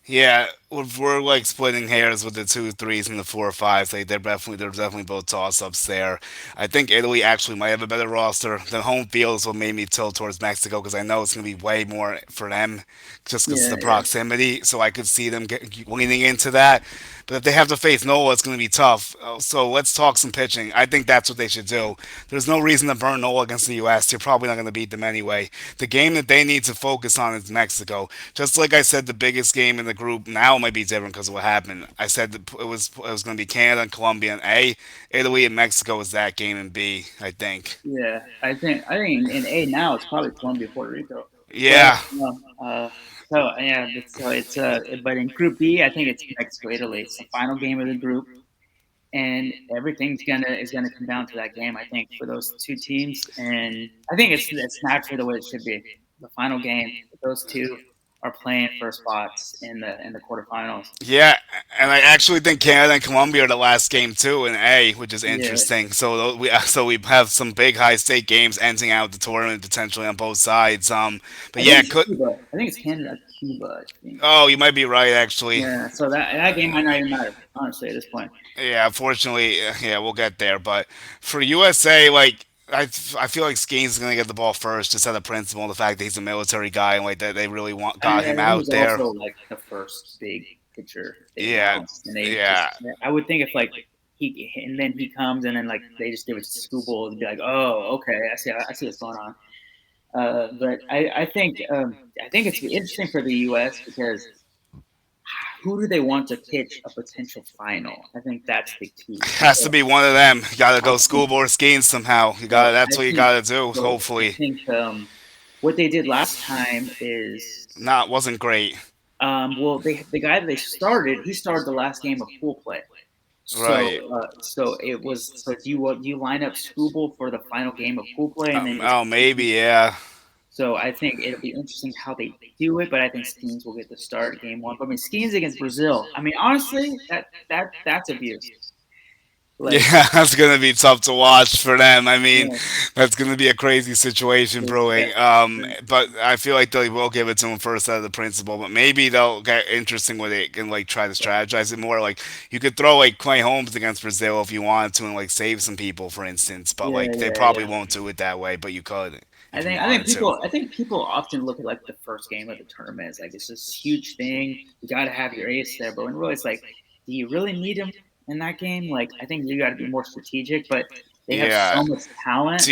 yeah. We're like splitting hairs with the two threes and the four fives. Like they're definitely both toss ups there. I think Italy actually might have a better roster. The home field is what made me tilt towards Mexico because I know it's gonna be way more for them just because of Yeah, the yeah, proximity. So I could see them leaning into that. But if they have to face Nola, it's going to be tough. So let's talk some pitching. I think that's what they should do. There's no reason to burn Nola against the U.S. You're probably not going to beat them anyway. The game that they need to focus on is Mexico. Just like I said, the biggest game in the group now might be different because of what happened. I said that it was going to be Canada and Colombia in A. Italy and Mexico is that game in B. I think. yeah. I think in A now it's probably Colombia, Puerto Rico, but Yeah, so yeah, but in Group B, I think it's Mexico, Italy. It's the final game of the group, and everything's gonna come down to that game. I think for those two teams, and I think it's naturally the way it should be. The final game, those two are playing for spots in the quarterfinals. yeah, and I actually think Canada and Colombia are the last game too in A, which is Yeah, interesting. So we have some big high stake games ending out the tournament potentially on both sides. But I think yeah, it's Cuba. I think it's Canada, Cuba. I think. oh, you might be right actually. Yeah, so that game might not even matter honestly at this point. Yeah, unfortunately, yeah, we'll get there. But for USA, like I feel like Skeens is gonna get the ball first, just out of principle, the fact that he's a military guy and like that they really got him And he out was there. also like the first big pitcher they Yeah, announced, and they just yeah. I would think if like and then he comes and then like they just give it to Scooble to be like, oh, okay, I see what's going on. But I think it's interesting for the U.S. because who do they want to pitch a potential final? I think that's the key. And Has to so be one of them. You gotta I go think scuba or skiing somehow. You so. gotta. That's what you gotta do. I Hopefully, think what they did last time is not wasn't great. well, the guy that they started, he started the last game of pool play. Right. So it was. So do you line up Scooble for the final game of pool play, and then just Oh, maybe. Yeah. so I think it'll be interesting how they do it. But I think Skeens will get the start game one. But I mean, Skeens against Brazil. I mean, honestly, that's abuse. Like, Yeah, that's gonna be tough to watch for them. I mean, yeah, that's gonna be a crazy situation yeah, brewing. But I feel like they will give it to him first out of the principal. But maybe they'll get interesting with it and like try to strategize it more. Like you could throw like Clay Holmes against Brazil if you wanted to and like save some people, for instance. But yeah, like they yeah, probably yeah. won't do it that way. But you could if you I think wanted to. people often look at like the first game of the tournament as like it's this huge thing. You got to have your ace there, but when really it's like, do you really need him in that game? Like, I think you got to be more strategic. But they have Yeah. so much talent.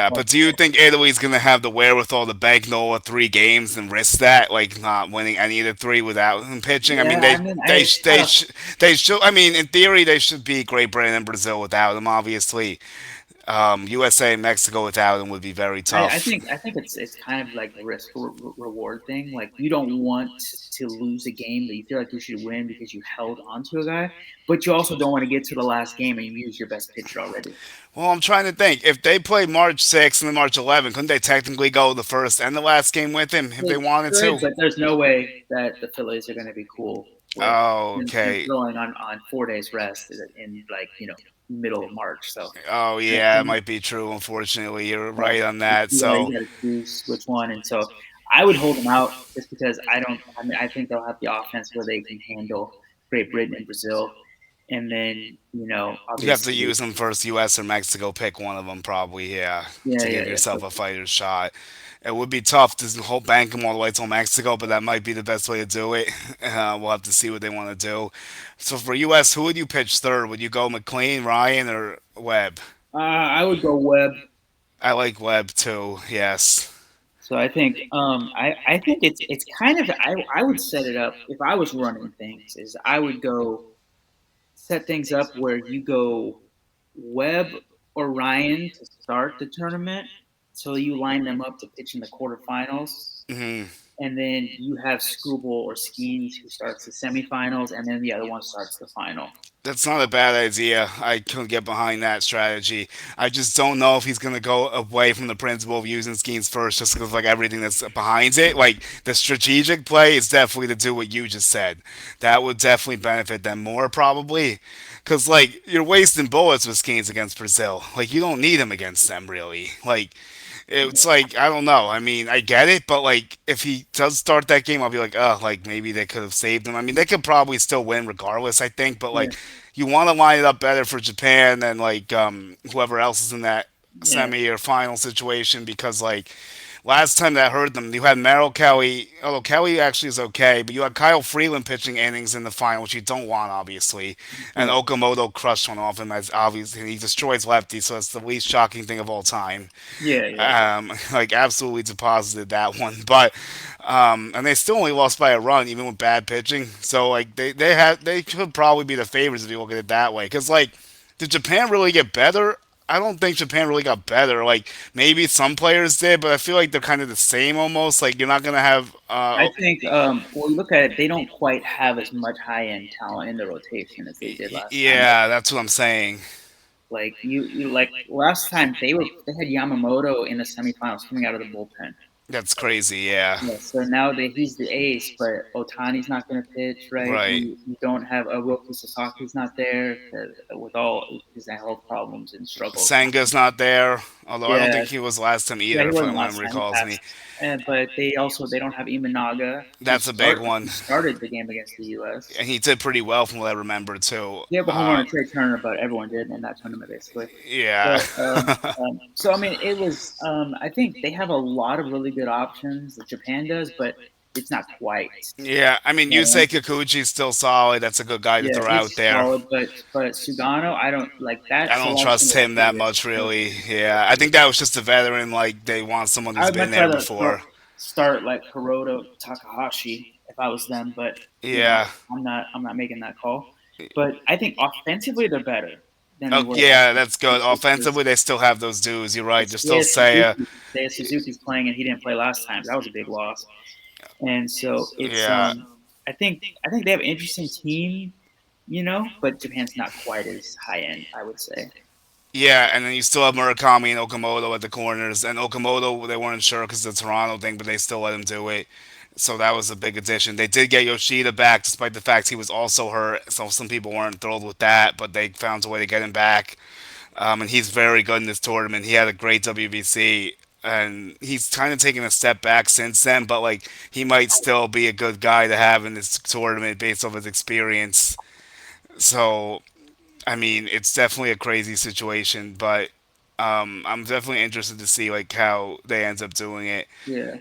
Like, But do you think Italy's gonna have the wherewithal to bank Nola 3 games and risk that, like not winning any of the three without him pitching? I mean, yeah, I mean, I don't. they should. I mean, in theory, they should beat Great Britain and Brazil without him. Obviously, USA and Mexico without him would be very tough. I think it's kind of like risk reward thing. Like you don't want to lose a game that you feel like you should win because you held onto a guy, but you also don't want to get to the last game and you use your best pitcher already. Well, I'm trying to think. If they play March 6th and then March 11th, couldn't they technically go the first and the last game with him if they They wanted could, to? but there's no way that the Phillies are going to be cool with Oh, him okay. throwing on 4 days rest in like middle of March. So Oh, I yeah, it think might be true. Unfortunately, you're uh, right on that. you So got to choose which one, and so I would hold them out just because I don't. I mean, I think they'll have the offense where they can handle Great Britain and Brazil, and then you have to obviously, use them first, U.S. or Mexico. Pick one of them, probably. Yeah, yeah, to yeah, give yeah. yourself So a fighter's shot. It would be tough to hold bank them all the way till Mexico, but that might be the best way to do it. We'll have to see what they want to do. So for U.S., who would you pitch third? Would you go McLean, Ryan, or Webb? I would go Webb. I like Webb too. Yes. So I think I think it's kind of I would set it up if I was running things is I would go set things up where you go Webb or Ryan to start the tournament, so you line them up to pitch in the quarterfinals, Hmm. and then you have Scooble or Skeens who starts the semifinals, and then the other one starts the final. That's not a bad idea. I can get behind that strategy. I just don't know if he's going to go away from the principle of using schemes first, just because like everything that's behind it. Like the strategic play is definitely to do what you just said. That would definitely benefit them more, probably. Because like you're wasting bullets with schemes against Brazil. Like you don't need them against them, really. Like it's like I don't know. I mean, I get it, but like if he does start that game, I'll be like, oh, like maybe they could have saved him. I mean, they could probably still win regardless. I think, but Yeah, like you want to line it up better for Japan than like whoever else is in that yeah, semi or final situation because like last time that hurt them, you had Merrill Kelly. Although Kelly actually is okay, but you had Kyle Freeland pitching innings in the final, which you don't want, obviously. And right. Okamoto crushed one off him as obviously he destroys lefty, so it's the least shocking thing of all time. Yeah, yeah, Like absolutely deposited that one, but and they still only lost by a run even with bad pitching. So like they could probably be the favorites if you look at it that way. Because like did Japan really get better? I don't think Japan really got better. Like maybe some players did, but I feel like they're kind of the same almost. Like you're not gonna have. I think when you look at it, they don't quite have as much high end talent in the rotation as they did last time. Yeah, that's what I'm saying. Like you like last time they had Yamamoto in the semifinals coming out of the bullpen. That's crazy. Yeah. Yeah, so now that he's the ace, but Otani's not going to pitch, right? Right. You don't have a Roki Sasaki's not there with all his health problems and struggles. Senga's not there, although I don't Yeah, think he was last time yeah, either, he if my wasn't last memory time. He calls me. passed, but they don't have Imanaga That's a big who one, started the game against the U.S. and he did pretty well from what I remember too. He had the home run and Trey Turner, but everyone did in that tournament basically. Yeah. But so I mean, it was. I think they have a lot of really good options. That Japan does, but it's not quite. Yeah, I mean, You know? Yusei Kikuchi's still solid. That's a good guy to Yeah, throw out he's there. solid, but Sugano, I don't like that I don't selection trust was him that weird. much, That was really. weird. Yeah, I think that was just a veteran. Like they want someone I who's would been much there rather before. start like Hiroto Takahashi if I was them, but you know, Yeah. I'm not making that call. But I think offensively they're better than they Oh, were last yeah, year. that's good. Because Offensively, they still have those dudes. You're right. There's still Saya. Seiya Suzuki's playing and he didn't play last time. That was a big loss. And so it's Yeah. I think they have an interesting team, but Japan's not quite as high end, I would say. Yeah, and then you still have Murakami and Okamoto at the corners. And Okamoto, they weren't sure because of the Toronto thing, but they still let him do it. So that was a big addition. They did get Yoshida back, despite the fact he was also hurt. So some people weren't thrilled with that, but they found a way to get him back. And he's very good in this tournament. He had a great WBC, and he's kind of taken a step back since then. But like, he might still be a good guy to have in this tournament based off his experience. So I mean, it's definitely a crazy situation, but I'm definitely interested to see like how they end up doing it. Yeah.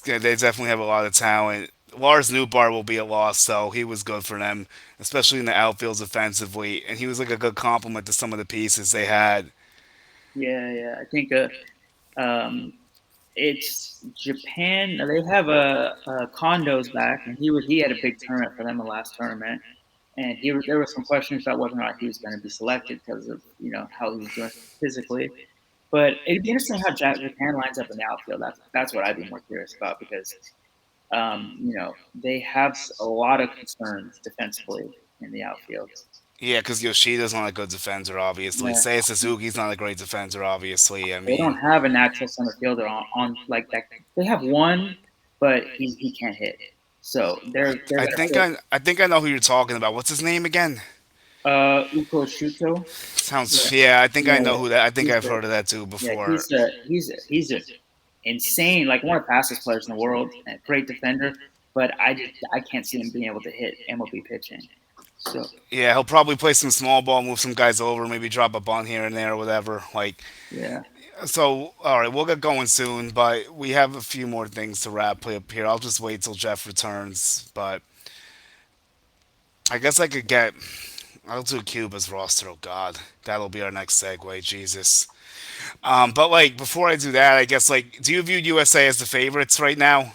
They definitely have a lot of talent. Lars Newbar will be a loss, though. He was good for them, especially in the outfields offensively, and he was like a good complement to some of the pieces they had. Yeah, yeah. I think um it's Japan. They have Condos back, and he had a big tournament for them the last tournament, and there were some questions about whether or not he was going to be selected because of how he was doing physically. But it'd be interesting how Japan lines up in the outfield. That's what I'd be more curious about because they have a lot of concerns defensively in the outfield. Yeah, because Yoshida's not a good defender, obviously. Yeah, Seiya Suzuki's not a great defender, obviously. I they don't mean, have a natural center fielder on like that. They have one, but he can't hit. So they're I gonna think put I think I know who you're talking about. What's his name again? Uko Shuto. Sounds Yeah, yeah. I think I yeah, know yeah. who that. I think He's I've the heard of that too yeah before. he's a insane like one of the fastest players in the world, and a great defender. But I can't see him being able to hit MLB pitching. So Yeah, he'll probably play some small ball, move some guys over, maybe drop a bunt here and there or whatever. Like yeah. so. All right, we'll get going soon, but we have a few more things to wrap up here. I'll just wait till Jeff returns, but I guess I could get. I'll do Cuba's roster. Oh God, that'll be our next segue. Jesus. But like before I do that, I guess like, do you view USA as the favorites right now?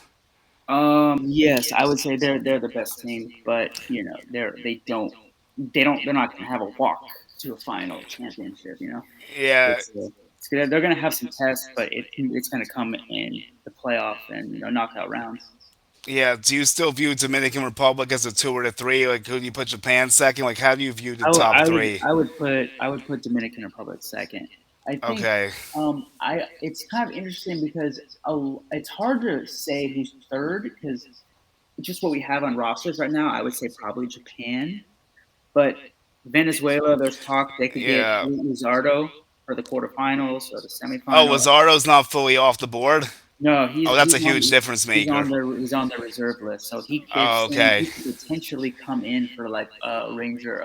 Yes, I would say they're the best team, but they're not going to have a walk to a final championship. Yeah, They're going to have some tests, but it's going to come in the playoff and knockout rounds. yeah. Do you still view Dominican Republic as a two or a three? Like, who do you put Japan second? Like, how do you view the I would top I would three? I would put Dominican Republic second. I think Okay. I it's kind of interesting because it's hard to say who's third because it's just what we have on rosters right now. I would say probably Japan, but Venezuela. There's talk they could get Yeah. Luzardo for the quarterfinals or the Oh, semifinal. Lazardo's not fully off the board. No, Oh, that's a huge difference maker. he's on the reserve list, so they're Oh, saying okay. he could potentially come in for like Ranger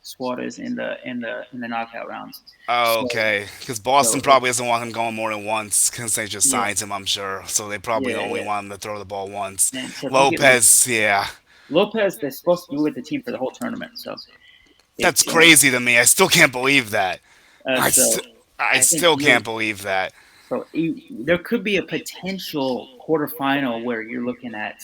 Suarez in the knockout rounds. Oh, So okay. Because Boston so probably doesn't want him going more than once because they just yeah, signed him, I'm sure. So they probably yeah, only yeah. want him to throw the ball once. And so if you get Lopez, yeah. Lopez, they're supposed to be with the team for the whole tournament. So That's it's crazy to me. I still can't believe that. I, so st- I I think still can't believe that. there could be a potential quarterfinal where you're looking at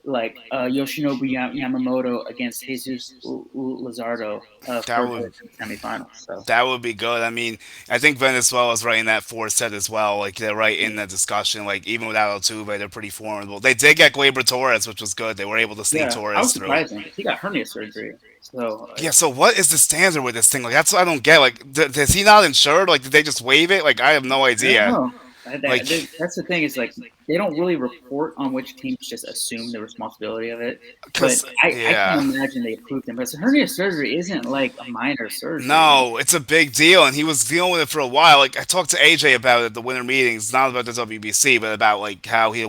like Yoshinobu Yamamoto against Jesus Luzardo That for would the semifinals. So That would be good. I mean, I think Venezuela's right in that fourth set as well. Like they're right in the discussion. Like even without Altuve, they're pretty formidable. They did get Gleyber Torres, which was good. They were able to sneak yeah, I Torres was through. surprised because he got hernia surgery. So Yeah. So what is the standard with this thing? Like that's what I don't get. Like is he not insured? Like did they just waive it? Like I have no I don't idea. know. Like That's the thing is like they don't really report on which teams just assume the responsibility of it. But because I yeah. can't imagine they approved him. But hernia surgery isn't like a minor surgery. No, it's a big deal, and he was dealing with it for a while. Like I talked to AJ about it at the winter meetings, not about the WBC, but about like how he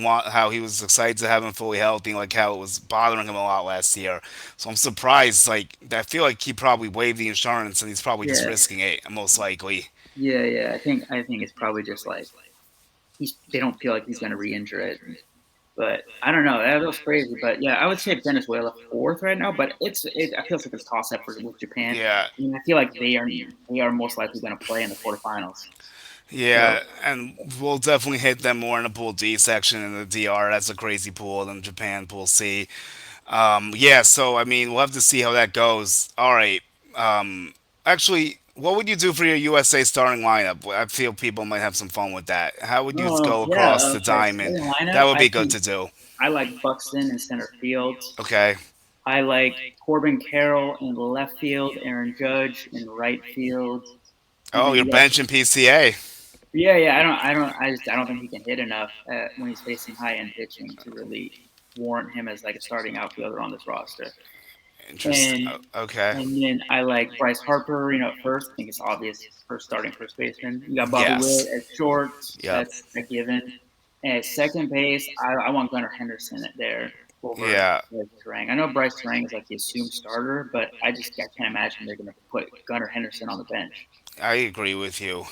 was excited to have him fully healthy, and like how it was bothering him a lot last year. So I'm surprised. Like I feel like he probably waived the insurance, and he's probably just Yeah, risking it, most likely. yeah, yeah. I think it's probably just like they don't feel like he's going to re-injure it. But I don't know. That was crazy. But yeah, I would say Venezuela fourth right now. But I feel like it's toss up with Japan. Yeah, I mean, I feel like they are most likely going to play in the quarterfinals. So yeah, and we'll definitely hit them more in the Pool D section in the DR. That's a crazy pool. Then Japan Pool C. Yeah, so I mean, we'll have to see how that goes. All right. Actually, what would you do for your USA starting lineup? I feel people might have some fun with that. How would you oh go yeah, across the okay. diamond? Starting That lineup, would I be good think to do. I like Buxton in center field. Okay. I like Corbin Carroll in left field, Aaron Judge in right field, and Oh, then you're you got benching PCA. yeah. I don't think he can hit enough when he's facing high end pitching to really warrant him as like a starting outfielder on this roster. Interesting. And Okay. then I like Bryce Harper, at first. I think it's obvious first starting first baseman. You got Bobby Witt Yes. at short. Yep. That's a given. And at second base, I want Gunnar Henderson at there over Yeah, Bryce Terang. I know Bryce Terang is like the assumed starter, but I can't imagine they're going to put Gunnar Henderson on the bench. I agree with you.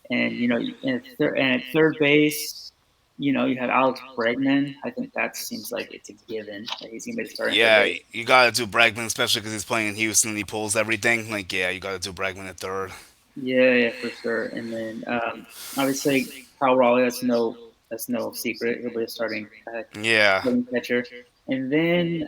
And and at third base, you have Alex Bregman. I think that seems like it's a given that he's going to be the starting third Yeah, base. you gotta do Bregman, especially because he's playing in Houston and he pulls everything. Like, yeah, you gotta do Bregman at third. Yeah, for sure. And then obviously Kyle Raleigh, that's no secret. He'll be a Yeah, starting catcher. And then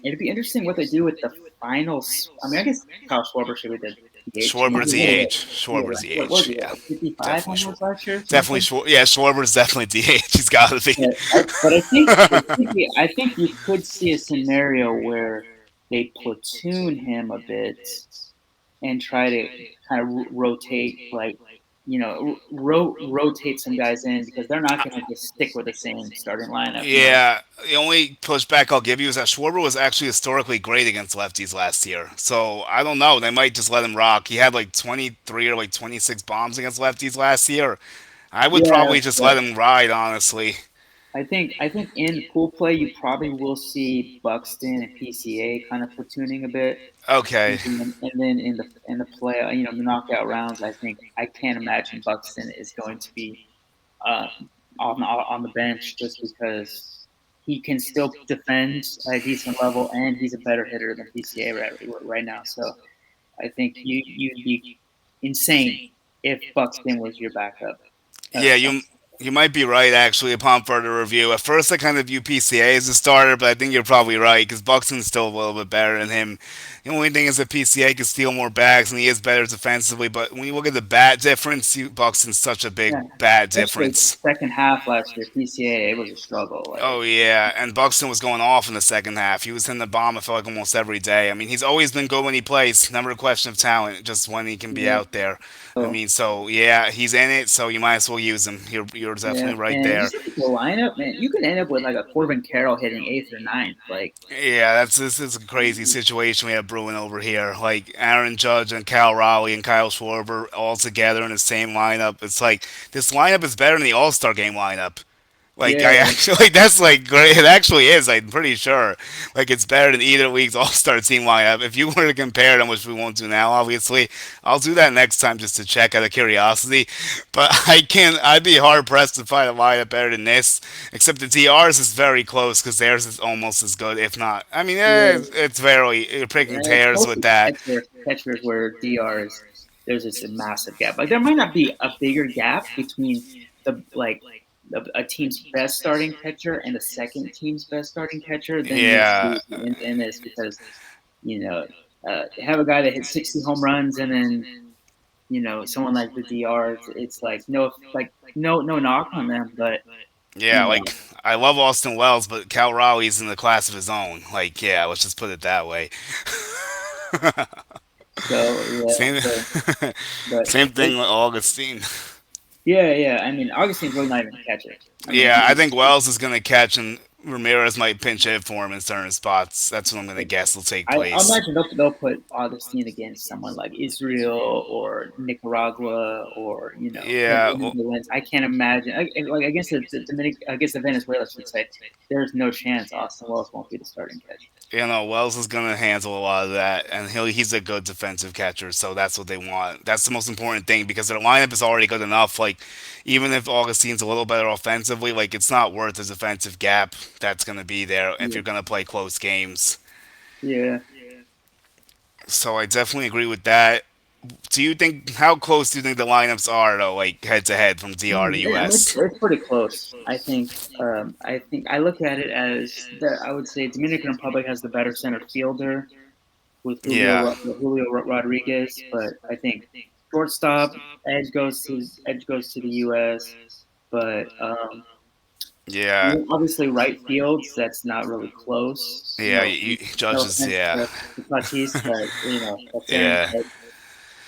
it'd be interesting what they do with the finals. I mean, I guess Kyle Schwarber should be the DH. Schwarber's Maybe what DH. is it? Yeah, Schwarber's what DH. is it? Yeah, Like 55 definitely almost Schwar. last year or Definitely something. Schwar. Yeah, Schwarber's definitely DH. He's gotta be. Yeah, but I think you could see a scenario where they platoon him a bit and try to kind of rotate, like rotate some guys in because they're not going to just stick with the same starting lineup. Yeah, the only pushback I'll give you is that Schwarber was actually historically great against lefties last year. So I don't know. They might just let him rock. He had like 23 or like 26 bombs against lefties last year. I would Yeah, probably just let but him ride, honestly. I think in pool play you probably will see Buxton and PCA kind of platooning a bit, Okay. and then in the play, the knockout rounds, I can't imagine Buxton is going to be uh, on the bench just because he can still defend at a decent level and he's a better hitter than PCA right now. So I think you'd be insane if Buxton was your backup. Yeah, you might be right actually upon further review. At first, I kind of view PCA as a starter, but I think you're probably right because Buxton's still a little bit better than him. The only thing is that PCA can steal more bags and he is better defensively. But when you look at the bat difference, Buxton's such a big Yeah, bat especially difference. second half last year, PCA it was a struggle. Like Oh yeah, and Buxton was going off in the second half. He was hitting the bomb. I felt like almost every day. I mean, he's always been good when he plays. Never a question of talent, just when he can be yeah, out there. I so mean, so yeah, he's in it. So you might as well use him. You're yeah, definitely right and there. just look at the lineup, man. You could end up with like a Corbin Carroll hitting eighth or ninth. Like Yeah, this is a crazy situation we have brewing over here. Like Aaron Judge and Cal Raleigh and Kyle Schwarber all together in the same lineup. It's like this lineup is better than the All Star Game lineup. Like I yeah, actually, that's like great. It actually is. I'm pretty sure. Like it's better than either week's All Star team lineup. If you were to compare them, which we won't do now, obviously, I'll do that next time just to check out of curiosity. But I can't. I'd be hard pressed to find a lineup better than this. Except the DR's is very close because theirs is almost as good, if not. I mean, yeah. it's very you're picking It's tears with mostly that. catchers where DRs there's just a massive gap. Like there might not be a bigger gap between the like a team's best starting catcher and the second team's best starting catcher than you'll Yeah, see in this because you know have a guy that hits 60 home runs and then someone like the DRs. It's like no knock on them, but yeah. you know Like I love Austin Wells, but Cal Raleigh's in the class of his own. Like yeah, let's just put it that way. so yeah. Same, So but same thing with Augustine. yeah. I mean, Augustine's really not even a catcher. I mean, Yeah, I think Wells is gonna catch, and Ramirez might pinch hit for him in certain spots. That's what I'm gonna guess will take I place. imagine they'll put Augustine against someone like Israel or Nicaragua or maybe Yeah, the well, Netherlands. I can't imagine like against the Dominic against the Venezuela, I should say. There's no chance Austin Wells won't be the starting catcher. Wells is gonna handle a lot of that, and he's a good defensive catcher, so that's what they want. That's the most important thing because their lineup is already good enough. Like, even if Augustine's a little better offensively, like it's not worth the defensive gap that's gonna be there if Yeah, you're gonna play close games. yeah. So I definitely agree with that. Do you think how close do you think the lineups are though, like head to head from DR to I mean, US? it's pretty close. I think I look at it as I would say Dominican Republic has the better center fielder with Yeah. Rodriguez, but I think shortstop edge goes to the U.S. But Yeah. obviously right fields that's not really close. Yeah, No judges, offense yeah. to Tatis, but that's Aaron. Yeah.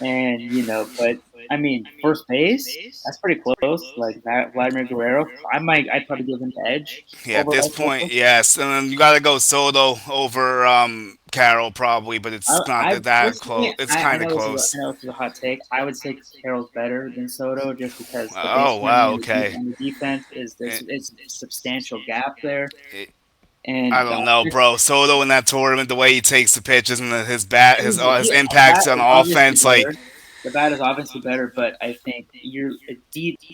And but I mean, first base that's pretty close. Like that, Vladimir Guerrero, I'd probably give him the edge Yeah, at over this El point, Soto. yes. And then you got to go Soto over Carroll probably, but it's not I that close. personally, It's kind of I close. know this is a hot take. I would say Carroll's better than Soto just because the base Oh, running wow, okay. and the defense is Eh, there's a substantial gap there, eh, I and the don't know, offense bro. Soto in that tournament, the way he takes the pitches and his bat, his the bat impact on is obviously offense, like better. The bat is obviously better, but I think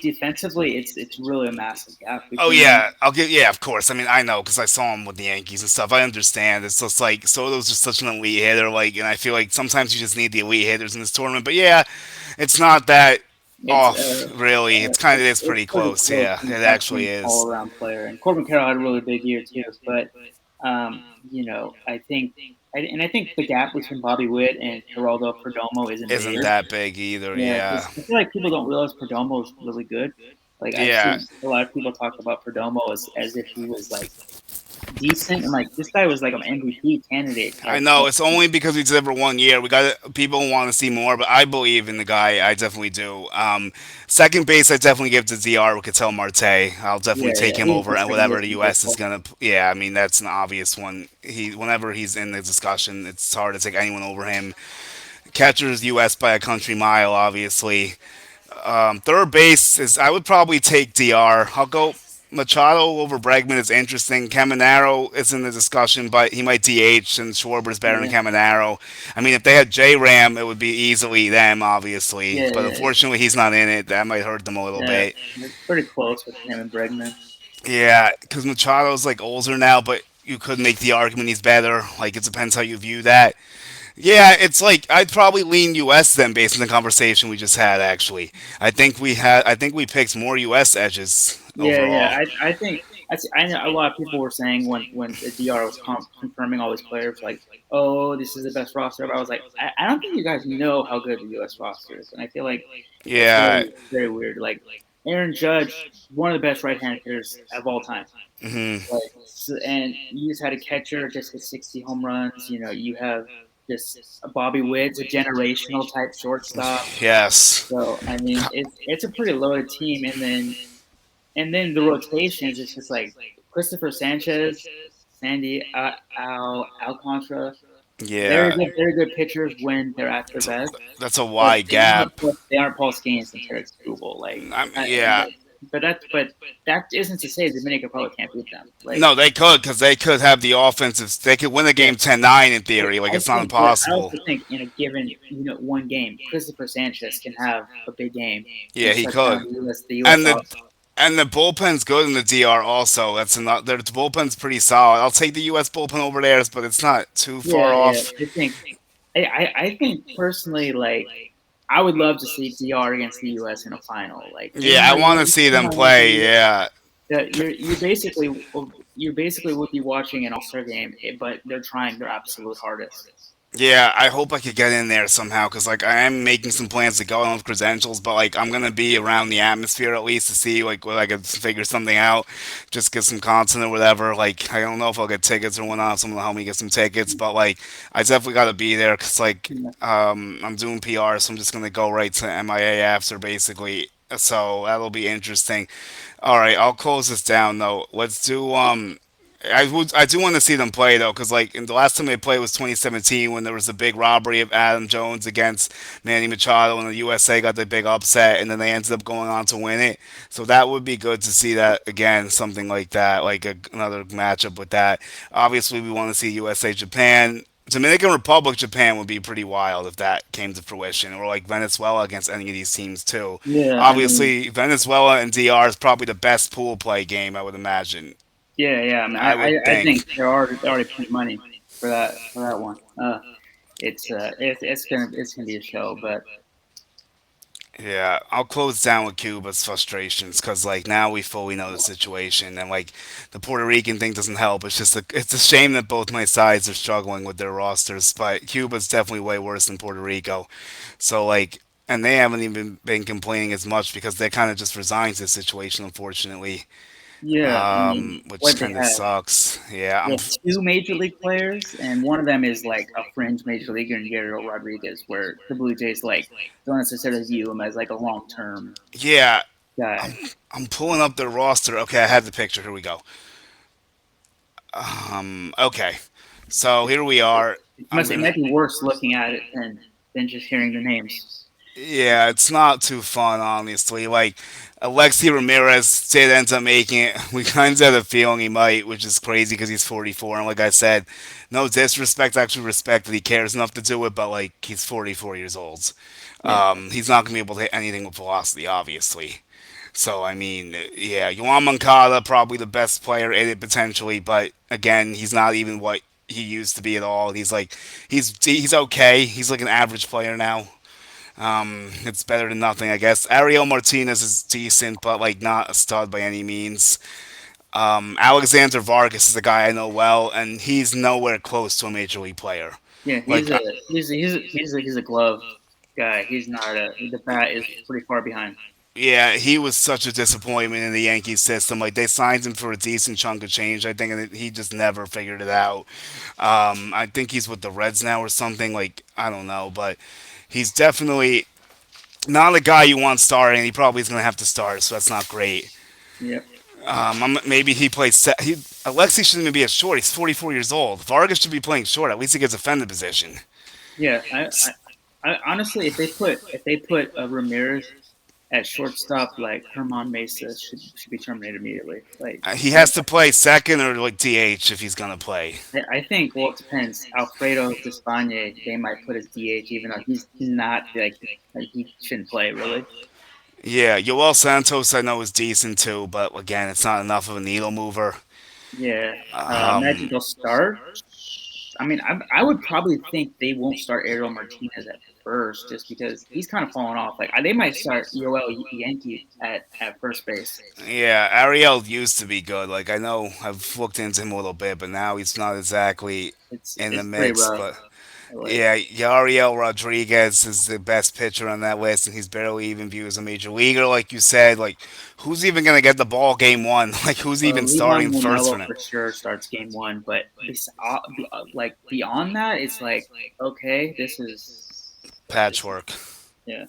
defensively, it's really a massive gap oh between them. yeah, I'll give yeah, of course. I mean, I know because I saw him with the Yankees and stuff. I understand. It's just like Soto's just such an elite hitter, like, and I feel like sometimes you just need the elite hitters in this tournament. But yeah, it's not that It's off, really. It's kind of is it's pretty pretty close. close Yeah, when it you factor actually in all is. around player. And Corbin Carroll had a really big year too. But I think the gap between Bobby Witt and Geraldo Perdomo isn't Isn't big. that big either? Yeah, Yeah, because I feel like people don't realize Perdomo is really good. Like I've yeah. seen a lot of people talk about Perdomo as if he was like decent, and like this guy was like an MVP candidate I type. know it's only because we did it for 1 year. We got people want to see more, but I believe in the guy. I definitely do. Second base, I definitely give to Dr. Cattell Marte. I'll definitely take him He's over, the and second whatever the baseman for U.S. is gonna. Yeah, I mean that's an obvious one. Whenever he's in the discussion, it's hard to take anyone over him. Catchers U.S. by a country mile, obviously. Third base is I would probably take Dr. I'll go Machado over Bregman is interesting. Caminero is in the discussion, but he might DH, and Schwarber's better than Yeah, Caminero. I mean, if they had J Ram, it would be easily them, obviously. But yeah. unfortunately, he's not in it. That might hurt them a little Yeah, bit. it's pretty close with him and Bregman. Yeah, because Machado's like older now, but you could make the argument he's better. Like it depends how you view that. Yeah, it's like I'd probably lean U.S. then based on the conversation we just had. Actually, I think we picked more U.S. edges overall. I think I know a lot of people were saying when the DR was confirming all these players, like, oh, this is the best roster ever. I was like, I don't think you guys know how good the U.S. roster is, and I feel like it's Yeah. very weird. Like Aaron Judge, one of the best right-handed hitters of all time. Hmm. Like, and you just had a catcher just with 60 home runs. You have just Bobby Witt's a generational type shortstop. Yes. So I mean, it's a pretty loaded team, and then the rotations. It's just like Christopher Sanchez, Sandy Alcantara. Yeah. Very good pitchers when they're at their best, That's a but wide gap. they aren't Paul Skeens and Tarek Skubal. Yeah. But that isn't to say the Dominican Republic can't beat them. Like No, they could because they could have the offensive. They could win the yeah, game 10-9 in theory. Like it's not but I impossible. also think in a given one game, Christopher Sanchez can have a big game Yeah, and he shut could. down the U.S. And offense. the bullpen's good in the DR also. That's not the bullpen's pretty solid. I'll take the U.S. bullpen over theirs, but it's not too far Yeah. off. I think personally, like I would love to see DR against the U.S. in a final. Like Yeah, I want to see In them play. Miami, Yeah, that you basically would be watching an All Star game, but they're trying their absolute hardest. yeah. I hope I could get in there somehow because like I am making some plans to go on with credentials, but like I'm gonna be around the atmosphere at least to see like whether I could figure something out, just get some content or whatever. Like I don't know if I'll get tickets or whatnot. Someone will help me get some tickets, but like I definitely got to be there because like Yeah. I'm doing PR, so I'm just gonna go right to MIA after basically. So that'll be interesting. All right, I'll close this down though. Let's do I do want to see them play though, because like in the last time they played was 2017 when there was a big robbery of Adam Jones against Manny Machado, and the USA got the big upset, and then they ended up going on to win it. So that would be good to see that again, something like that, like another matchup with that. Obviously, we want to see USA Japan. Dominican Republic Japan would be pretty wild if that came to fruition, or like Venezuela against any of these teams too. Yeah, I mean, Obviously, Venezuela and DR is probably the best pool play game, I would imagine. yeah, yeah. I mean, I would I think think. they're already paying money for that one. It's gonna be a show, but Yeah, I'll close down with Cuba's frustrations because like now we fully know the situation, and like the Puerto Rican thing doesn't help. It's a shame that both my sides are struggling with their rosters, but Cuba's definitely way worse than Puerto Rico. So like, and they haven't even been complaining as much because they kind of just resigned to the situation, unfortunately, yeah, I mean, which what they kind of have. sucks. Yeah, They have two major league players, and one of them is like a fringe major leaguer in Gabriel Rodriguez, where the Blue Jays like don't necessarily view him as like a long term yeah. guy. I'm pulling up their roster. Okay, I have the picture. Here we go. Okay, so here we are. I'm It gonna might be worse looking at it than just hearing the names. Yeah, it's not too fun, honestly. Like, Alexi Ramirez did end up making it. We kind of had a feeling he might, which is crazy because he's 44. And like I said, no disrespect, actually respect that he cares enough to do it, but like, he's 44 years old. Yeah, He's not going to be able to hit anything with velocity, obviously. So, I mean, yeah, Yohan Moncada, probably the best player in it potentially, but again, he's not even what he used to be at all. He's okay. He's like an average player now. It's better than nothing, I guess. Ariel Martinez is decent, but like not a stud by any means. Alexander Vargas is a guy I know well, and he's nowhere close to a major league player. yeah, Like, he's a glove guy. He's not a the bat is pretty far behind. yeah, he was such a disappointment in the Yankees system. Like they signed him for a decent chunk of change, I think, and he just never figured it out. I think he's with the Reds now or something. Like I don't know, but he's definitely not a guy you want starting. He probably is going to have to start, so that's not great. Yep. Maybe he plays. Alexi shouldn't even be a short. He's 44 years old. Vargas should be playing short. At least he gets a defender position. Yeah, I honestly, if they put Ramirez at shortstop, like Herman Mesa should be terminated immediately. Like He has to play second or like DH if he's gonna play. I think, well, it depends. Alfredo Despaigne, they might put as DH, even though he's not like he shouldn't play really. Yeah, Yoel Santos I know is decent too, but again, it's not enough of a needle mover. Yeah, imagine they'll start. I mean, I would probably think they won't start Ariel Martinez at first, just because he's kind of fallen off. Like they might start Yoel Yankee at first base. Yeah, Ariel used to be good. Like I know I've looked into him a little bit, but now he's not exactly in the It's pretty mix. rough. But Like yeah, Yariel Rodriguez is the best pitcher on that list, and he's barely even viewed as a major leaguer, like you said. Like, who's even gonna get the ball game one? Like, who's even Levon starting first for Manello them? for sure starts game one, but like beyond that, it's like okay, this is Patchwork. yeah.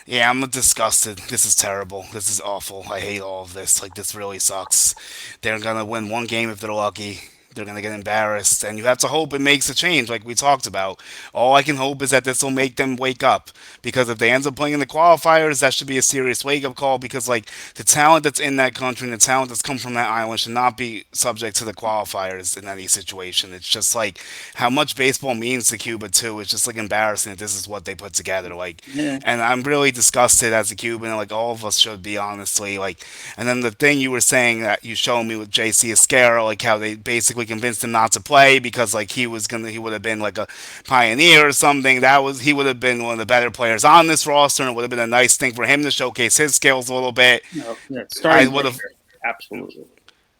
Yeah, I'm disgusted. This is terrible. This is awful. I hate all of this. Like, this really sucks. They're gonna win one game if they're lucky. They're gonna get embarrassed, and you have to hope it makes a change, like we talked about. All I can hope is that this will make them wake up, because if they end up playing in the qualifiers, that should be a serious wake up call. Because like the talent that's in that country and the talent that's come from that island should not be subject to the qualifiers in any situation. It's just like how much baseball means to Cuba too. It's just like embarrassing that this is what they put together. Like, Yeah, and I'm really disgusted as a Cuban. Like all of us should be, honestly. Like, and then the thing you were saying that you showed me with JC Esquero, like how they basically convinced him not to play because like he would have been like a pioneer or something. He would have been one of the better players on this roster, and it would have been a nice thing for him to showcase his skills a little bit. no, yeah, I starting would have pitcher, absolutely.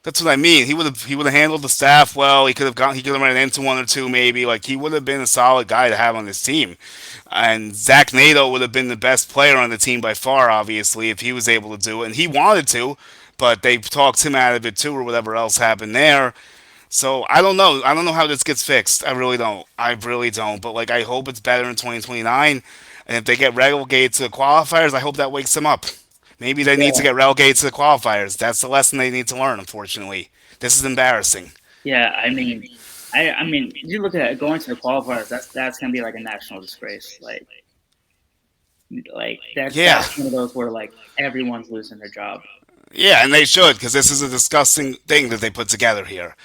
That's what I mean. He would have handled the staff well. He could have run into one or two maybe. Like he would have been a solid guy to have on this team. And Zach Nato would have been the best player on the team by far, obviously, if he was able to do it. And he wanted to, but they talked him out of it too, or whatever else happened there. So I don't know. I don't know how this gets fixed. I really don't. I really don't. But like I hope it's better in 2029. And if they get relegated to the qualifiers, I hope that wakes them up. Maybe they need to Yeah, get relegated to the qualifiers. That's the lesson they need to learn. Unfortunately, this is embarrassing. yeah. I mean, you look at going to the qualifiers. That's gonna be like a national disgrace. Like Yeah, that's one of those where like everyone's losing their job. yeah, and they should, because this is a disgusting thing that they put together here.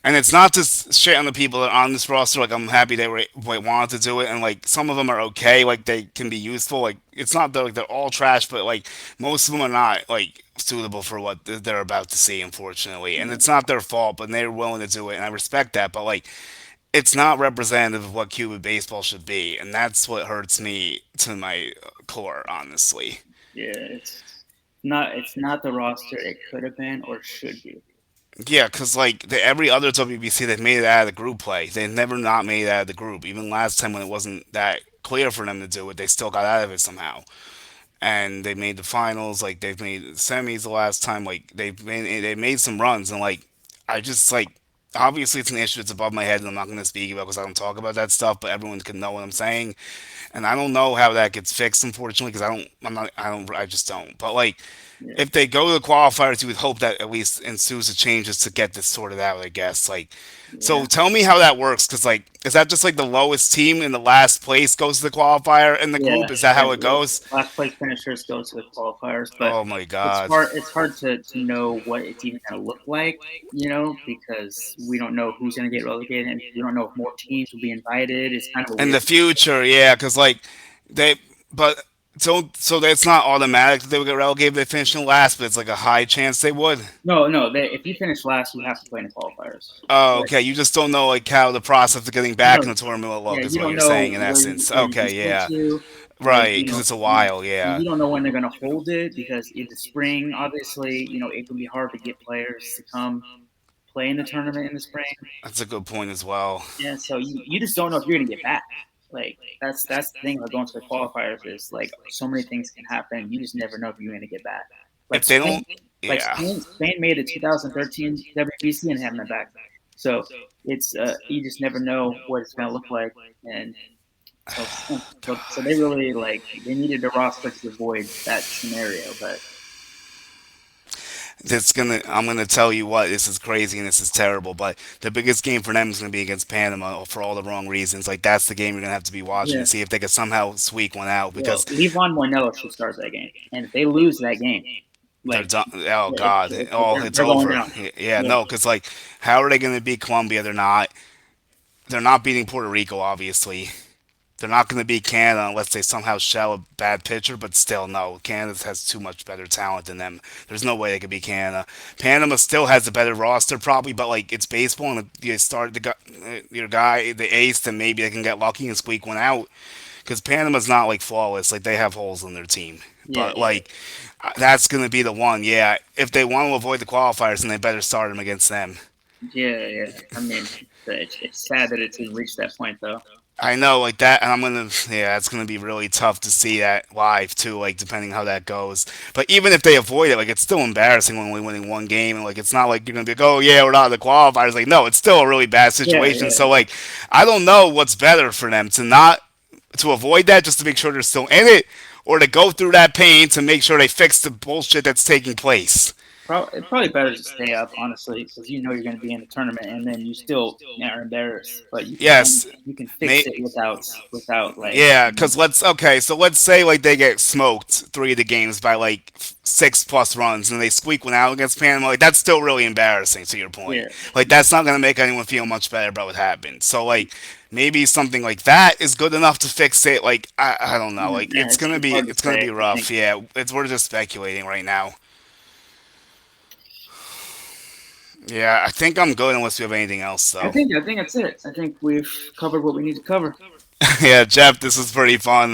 And it's not just shit on the people that are on this roster. Like, I'm happy they wanted to do it, and like some of them are okay. Like, they can be useful. Like, it's not that like they're all trash, but like most of them are not like suitable for what they're about to see, unfortunately. And Yeah, it's not their fault, but they're willing to do it, and I respect that. But like, it's not representative of what Cuban baseball should be, and that's what hurts me to my core, honestly. yeah. It's not the roster it could have been or should be. Yeah, because like every other WBC, they've made it out of the group play. They've never not made it out of the group. Even last time when it wasn't that clear for them to do it, they still got out of it somehow. And they made the finals. Like they've made the semis the last time. Like they made some runs, and like I just like obviously it's an issue that's above my head, and I'm not going to speak about because I don't talk about that stuff. But everyone can know what I'm saying, and I don't know how that gets fixed, unfortunately, because I just don't. But like Yeah, if they go to the qualifiers, you would hope that at least ensues the changes to get this sorted out. I guess. Like, so yeah. tell me how that works, because like, is that just like the lowest team in the last place goes to the qualifier in the Yeah, group? Is that yeah. how it goes? Last place finishers go to the qualifiers, but Oh my it's god. hard. It's hard to know what it's even going to look like, because we don't know who's going to get relegated, and we don't know if more teams will be invited. It's kind of a In weird the situation. future, yeah, because like they, but so that's not automatic that they would get relegated if they finish in last, but it's like a high chance they would. No, no. If you finish last, you have to play in the qualifiers. Oh, But okay. You just don't know like how the process of getting you back in don't. the tournament will Yeah, look, is you what don't you're know saying in where you essence. where you Okay, just went yeah, to, and right. Because it's a and while, yeah. you don't know when they're going to hold it because in the spring, obviously, it can be hard to get players to come play in the tournament in the spring. That's a good point as well. Yeah, so you just don't know if you're gonna get back. Like that's the thing about going to the qualifiers is like so many things can happen. You just never know if you're gonna get back. Like If they don't, Spain, like yeah. Spain made the 2013 WBC and haven't been back. So it's you just never know what it's gonna look like, and so they really they needed a roster to avoid that scenario. But I'm gonna tell you what, this is crazy and this is terrible, but the biggest game for them is gonna be against Panama for all the wrong reasons. Like that's the game you're gonna have to be watching yeah, to see if they can somehow squeak one out, well, because Levon Moinello should start that game, and if they lose that game, they're like done. Oh yeah, God, it's they're going over. down. Yeah, Yeah. no, because like, how are they gonna beat Colombia? They're not. They're not beating Puerto Rico, obviously. They're not going to beat Canada unless they somehow shell a bad pitcher, but still, no. Canada has too much better talent than them. There's no way they could beat Canada. Panama still has a better roster, probably, but like it's baseball, and you start your guy, the ace, then maybe they can get lucky and squeak one out. Because Panama's not like flawless; like they have holes in their team. Yeah, But yeah, like that's going to be the one. Yeah, if they want to avoid the qualifiers, then they better start them against them. yeah, yeah. I mean, it's sad that it's even reached that point, though. I know, like that, and yeah, it's gonna be really tough to see that live too, like depending how that goes. But even if they avoid it, like it's still embarrassing when we're winning one game, and like it's not like you're gonna be like, oh yeah, we're not in the qualifiers. Like no, it's still a really bad Yeah, situation. yeah. So like, I don't know what's better for them to avoid that, just to make sure they're still in it, or to go through that pain to make sure they fix the bullshit that's taking place. It's probably better to stay up, honestly, because you're going to be in the tournament, and then you still are embarrassed. But Yes, you can fix may, it without Yeah, because so let's say like they get smoked three of the games by like 6+ runs, and they squeak one out against Panama. Like that's still really embarrassing. To your point, yeah, like that's not gonna make anyone feel much better about what happened. So like maybe something like that is good enough to fix it. Like I don't know. Like yeah. It's hard to it's gonna say. be I think. rough. Yeah, we're just speculating right now. Yeah, I think I'm good unless we have anything else though. I think that's it. I think we've covered what we need to cover. Yeah, Jeff, this was pretty fun.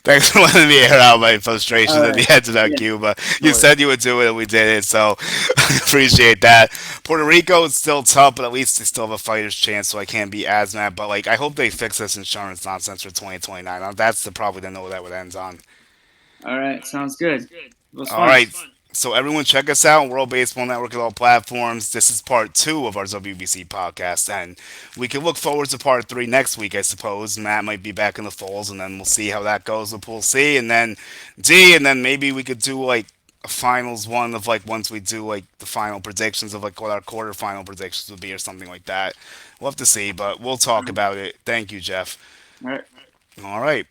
Thanks for letting me air out my All frustrations at right. the end about Yeah. Cuba. No You worries. said you would do it, and we did it, so I appreciate that. Puerto Rico is still tough, but at least they still have a fighter's chance, so I can't be as mad. But like, I hope they fix this insurance nonsense for 2029. That's probably the note that would end on. All right. Sounds good. It was All fun. right. So everyone check us out, World Baseball Network at all platforms. This is part two of our WBC podcast, and we can look forward to part three next week, I suppose. Matt might be back in the falls, and then we'll see how that goes with Pool C, and then D, and then maybe we could do like a finals one of like once we do like the final predictions of like what our quarterfinal predictions would be or something like that. We'll have to see, but we'll talk about it. Thank you, Jeff. All right. All right.